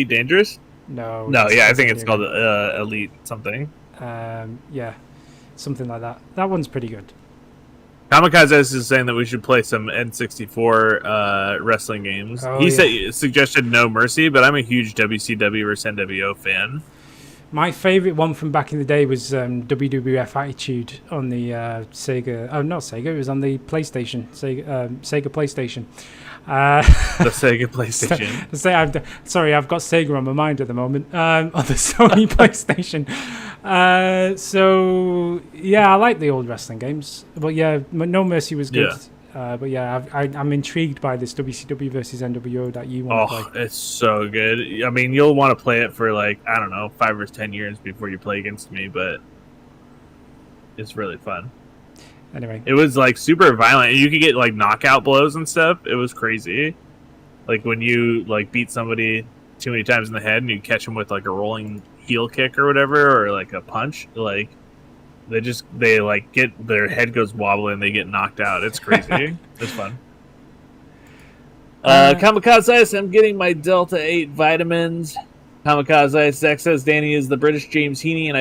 Dangerous? No. Yeah, I think it's called Elite something. Yeah, something like that. That one's pretty good. Kamikaze is saying that we should play some N64 wrestling games. He suggested No Mercy, but I'm a huge WCW versus NWO fan. My favourite one from back in the day was WWF Attitude on the Sega. Oh, not Sega. It was on the PlayStation. Sega PlayStation. The Sega PlayStation. Sorry, I've got Sega on my mind at the moment. On the Sony PlayStation. So yeah, I like the old wrestling games. But yeah, No Mercy was good. But yeah, I'm intrigued by this WCW versus NWO that you want to play. It's so good. I mean, you'll want to play it for like, I don't know, 5 or 10 years before you play against me, but it's really fun. Anyway. It was like super violent. You could get like knockout blows and stuff. It was crazy. Like when you like beat somebody too many times in the head and you catch them with like a rolling heel kick or whatever, or like a punch, like they like get their head goes wobbling and they get knocked out. It's crazy. It's fun. Kamikaze Ice, I'm getting my Delta 8 vitamins. Kamikaze Ice, Zach says Danny is the British James Heaney,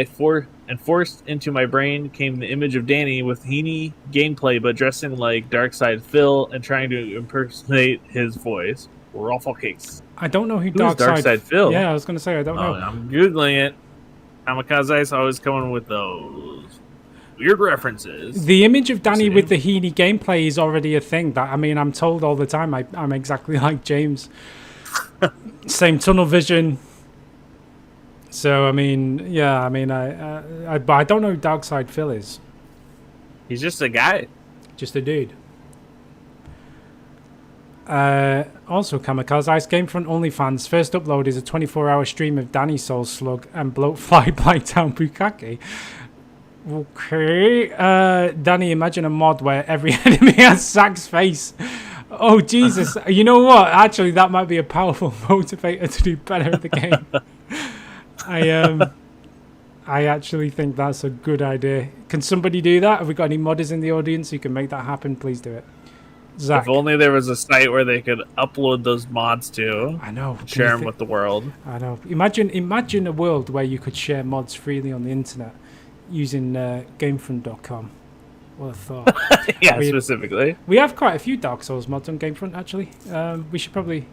and forced into my brain came the image of Danny with Heaney gameplay, but dressing like Darkside Phil and trying to impersonate his voice. Raffle cakes. I don't know who Darkside Phil. Yeah, I was going to say I don't know. I'm googling it. Kamikaze Ice always coming with those weird references. The image of Danny with the Heaney gameplay is already a thing. That I'm told all the time. I'm exactly like James. Same tunnel vision. So I mean, yeah. I mean, but I don't know who Darkside Phil is. He's just a guy. Just a dude. Also, Kamikaze Ice GameFront OnlyFans first upload is a 24-hour stream of Danny Soul Slug and Bloatfly Blighttown Bukake. Okay, Danny, imagine a mod where every enemy has Zack's face. Oh Jesus! You know what? Actually, that might be a powerful motivator to do better at the game. I actually think that's a good idea. Can somebody do that? Have we got any modders in the audience who can make that happen? Please do it. Zach. If only there was a site where they could upload those mods to. I know. Share them with the world. I know. Imagine a world where you could share mods freely on the internet using GameFront.com. What a thought. Yeah, specifically. We have quite a few Dark Souls mods on GameFront, actually. We should probably,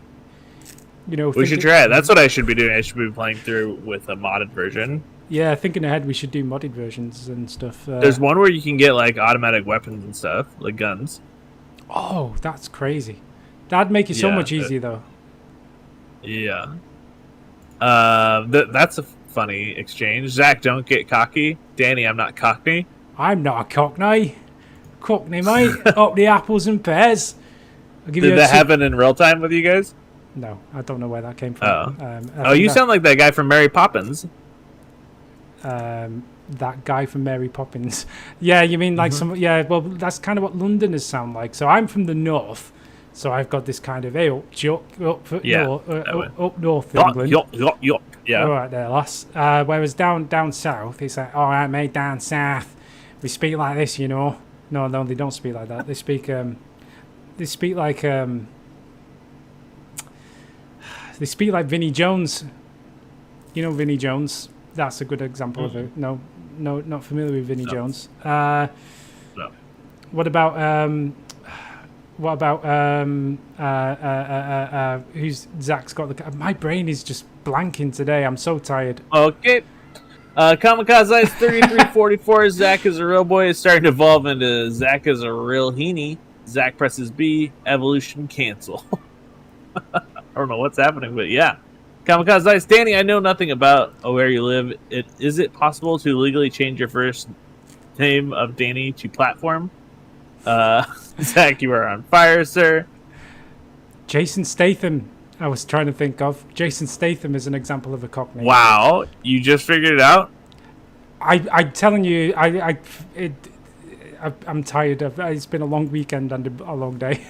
we should try it. That's what I should be doing. I should be playing through with a modded version. Yeah, thinking ahead, we should do modded versions and stuff. There's one where you can get like automatic weapons and stuff, like guns. Oh, that's crazy. That'd make it so much easier, though. Yeah. That's a funny exchange. Zach, don't get cocky. Danny, I'm not cockney. I'm not a cockney. Cockney, mate. Up the apples and pears. Did that happen in real time with you guys? No, I don't know where that came from. You sound like that guy from Mary Poppins. That guy from Mary Poppins. Yeah, you mean like some... Yeah, well, that's kind of what Londoners sound like. So I'm from the north, So I've got this kind of up north England. Yeah. All right there, lass. Whereas down south, it's like, all right, mate, down south, we speak like this, you know. No, they don't speak like that. They speak like Vinnie Jones. You know Vinnie Jones. That's a good example of it. No, not familiar with Vinnie Jones. No. What about who's Zach's got the? My brain is just blanking today. I'm so tired. Okay. Kamikaze 3344. Zach is a real boy. Is starting to evolve into Zach is a real heenie. Zach presses B. Evolution cancel. I don't know what's happening, but yeah. Kamikaze Danny, I know nothing about where you live. Is it possible to legally change your first name of Danny to platform? Zach, you are on fire, sir. Jason Statham, I was trying to think of. Jason Statham is an example of a cockney. Wow, you just figured it out? I'm telling you, I'm tired. It's been a long weekend and a long day.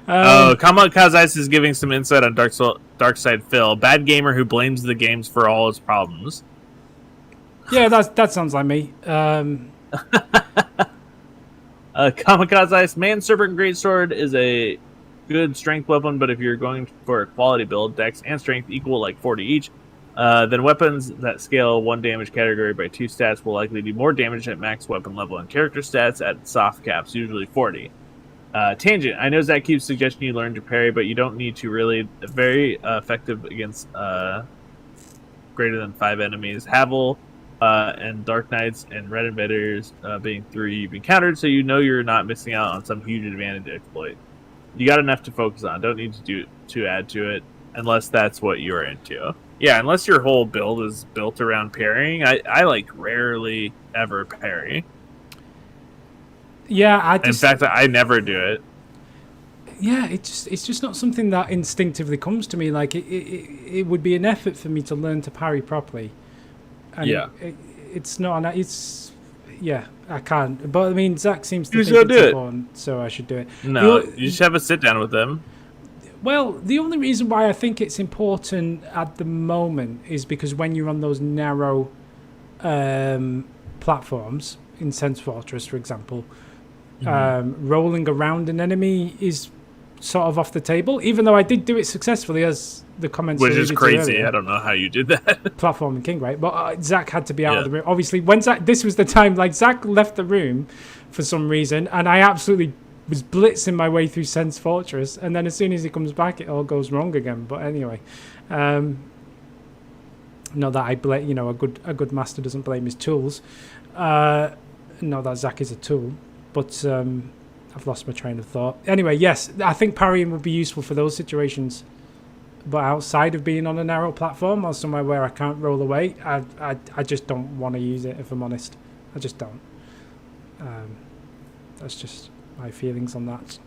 Kamikaze is giving some insight on Darkside Phil. Bad gamer who blames the games for all his problems. Yeah, that sounds like me. Kamikaze Man Serpent Greatsword is a good strength weapon, but if you're going for a quality build, dex and strength equal like 40 each, then weapons that scale 1 damage category by 2 stats will likely do more damage at max weapon level and character stats at soft caps, usually 40. Tangent. I know Zach keeps suggesting you learn to parry, but you don't need to really. Very effective against greater than 5 enemies. Havel and Dark Knights and Red Invaders being 3 you've encountered, so you know you're not missing out on some huge advantage exploit. You got enough to focus on. Don't need to add to it unless that's what you're into. Yeah, unless your whole build is built around parrying. I like rarely ever parry. Yeah, in fact, I never do it. Yeah, it's just not something that instinctively comes to me. Like it would be an effort for me to learn to parry properly. And yeah, it's not. It's I can't. But I mean, Zach seems to think it's do important, so I should do it. No, you just have a sit down with them. Well, the only reason why I think it's important at the moment is because when you're on those narrow platforms in Sense Fortress, for example. Rolling around an enemy is sort of off the table, even though I did do it successfully, as the comments which is crazy. Earlier. I don't know how you did that. Platforming king, right? But Zach had to be out of the room. Obviously, when this was the time, like Zach left the room for some reason, and I absolutely was blitzing my way through Sense Fortress, and then as soon as he comes back, it all goes wrong again. But anyway, not that I blame. A good master doesn't blame his tools. Not that Zach is a tool. But I've lost my train of thought. Anyway, yes, I think parrying would be useful for those situations. But outside of being on a narrow platform or somewhere where I can't roll away, I just don't want to use it, if I'm honest. I just don't. That's just my feelings on that.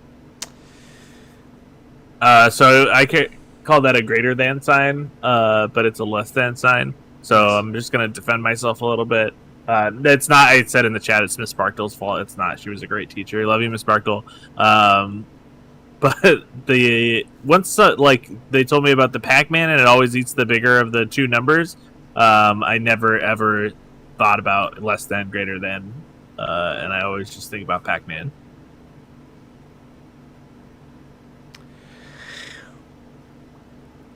So I could call that a greater than sign, but it's a less than sign. So I'm just going to defend myself a little bit. It's not. I said in the chat, it's Miss Sparkle's fault. It's not. She was a great teacher. I love you, Miss Sparkle. But once they told me about the Pac-Man, and it always eats the bigger of the 2 numbers. I never ever thought about less than, greater than, and I always just think about Pac-Man.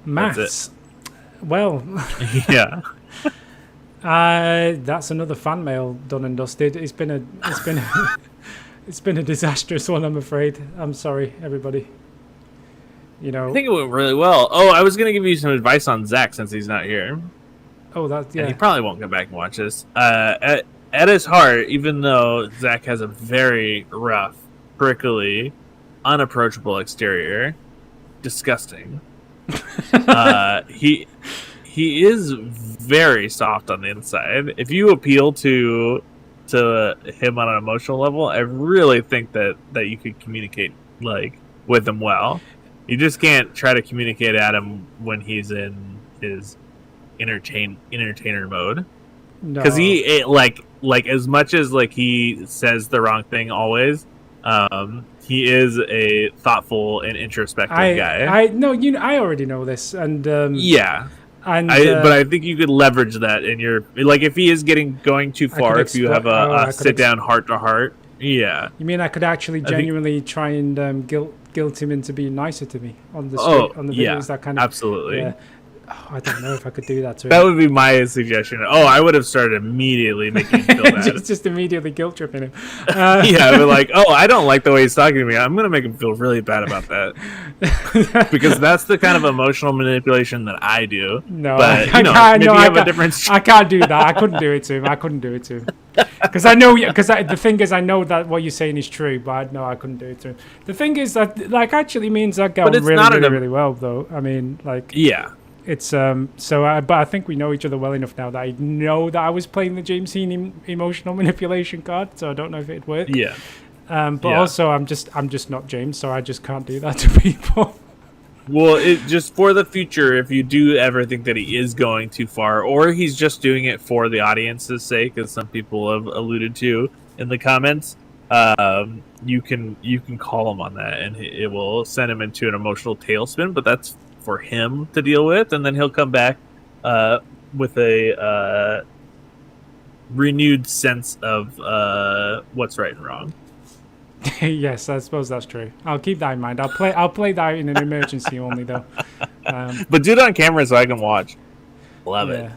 Maths. Well. Yeah. That's another fan mail done and dusted. It's been a disastrous one, I'm afraid. I'm sorry, everybody. I think it went really well. Oh, I was gonna give you some advice on Zach since he's not here. Oh, yeah. And he probably won't come back and watch this. At his heart, even though Zach has a very rough, prickly, unapproachable exterior, disgusting. He is very soft on the inside. If you appeal to him on an emotional level, I really think that you could communicate with him well. You just can't try to communicate at him when he's in his entertainer mode. Because he like as much as he says the wrong thing always, he is a thoughtful and introspective guy. I already know this, and yeah. And but I think you could leverage that in your if he is going too far. If you have a sit down heart to heart, yeah. You mean I could actually genuinely try and guilt him into being nicer to me on the videos? Yeah, that kind of absolutely. Yeah. Oh, I don't know if I could do that to him. That would be my suggestion. I would have started immediately making him feel bad. just immediately guilt tripping him. Yeah, I'd be like, I don't like the way he's talking to me. I'm going to make him feel really bad about that. Because that's the kind of emotional manipulation that I do. No, but, I can't do that. I couldn't do it to him. Because the thing is, I know that what you're saying is true, but I couldn't do it to him. The thing is that, actually means that guy really well, though. I mean, yeah. It's but I think we know each other well enough now that I know that I was playing the James Heaney emotional manipulation card, so I don't know if it'd work. Yeah. Also I'm just not James, so I just can't do that to people. Well, just for the future, if you do ever think that he is going too far, or he's just doing it for the audience's sake, as some people have alluded to in the comments, you can call him on that, and it will send him into an emotional tailspin. But that's for him to deal with, and then he'll come back with a renewed sense of what's right and wrong. Yes, I suppose that's true. I'll keep that in mind. I'll play that in an emergency only, though. But do it on camera so I can watch. Love it.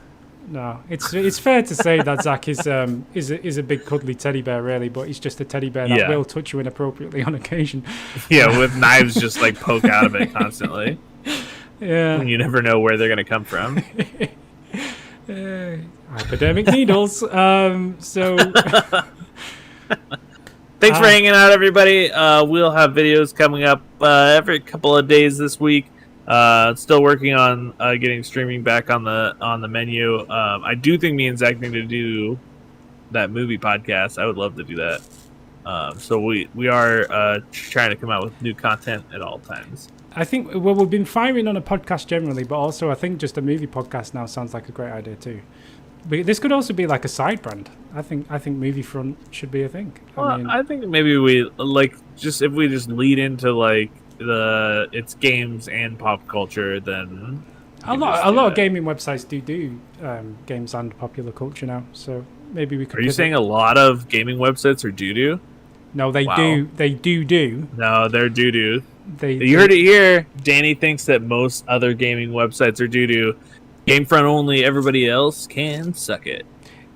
No, it's fair to say that Zach is a big cuddly teddy bear, really, but he's just a teddy bear that will touch you inappropriately on occasion. Yeah, with knives just poke out of it constantly. Yeah, and you never know where they're going to come from. Hypodermic needles. Thanks for hanging out, everybody. We'll have videos coming up every couple of days this week. Still working on getting streaming back on the menu. I do think me and Zach need to do that movie podcast. I would love to do that. So we are trying to come out with new content at all times. I think we've been firing on a podcast generally, but also I think just a movie podcast now sounds like a great idea too. But this could also be a side brand. I think MovieFront should be a thing. I think maybe we if we just lead into it's games and pop culture, then a lot of gaming websites do games and popular culture now. So maybe we could. Are you saying a lot of gaming websites are doo-doo? No, they do. They do. No, they're doo-doo. You heard it here. Danny thinks that most other gaming websites are doo-doo. GameFront only. Everybody else can suck it.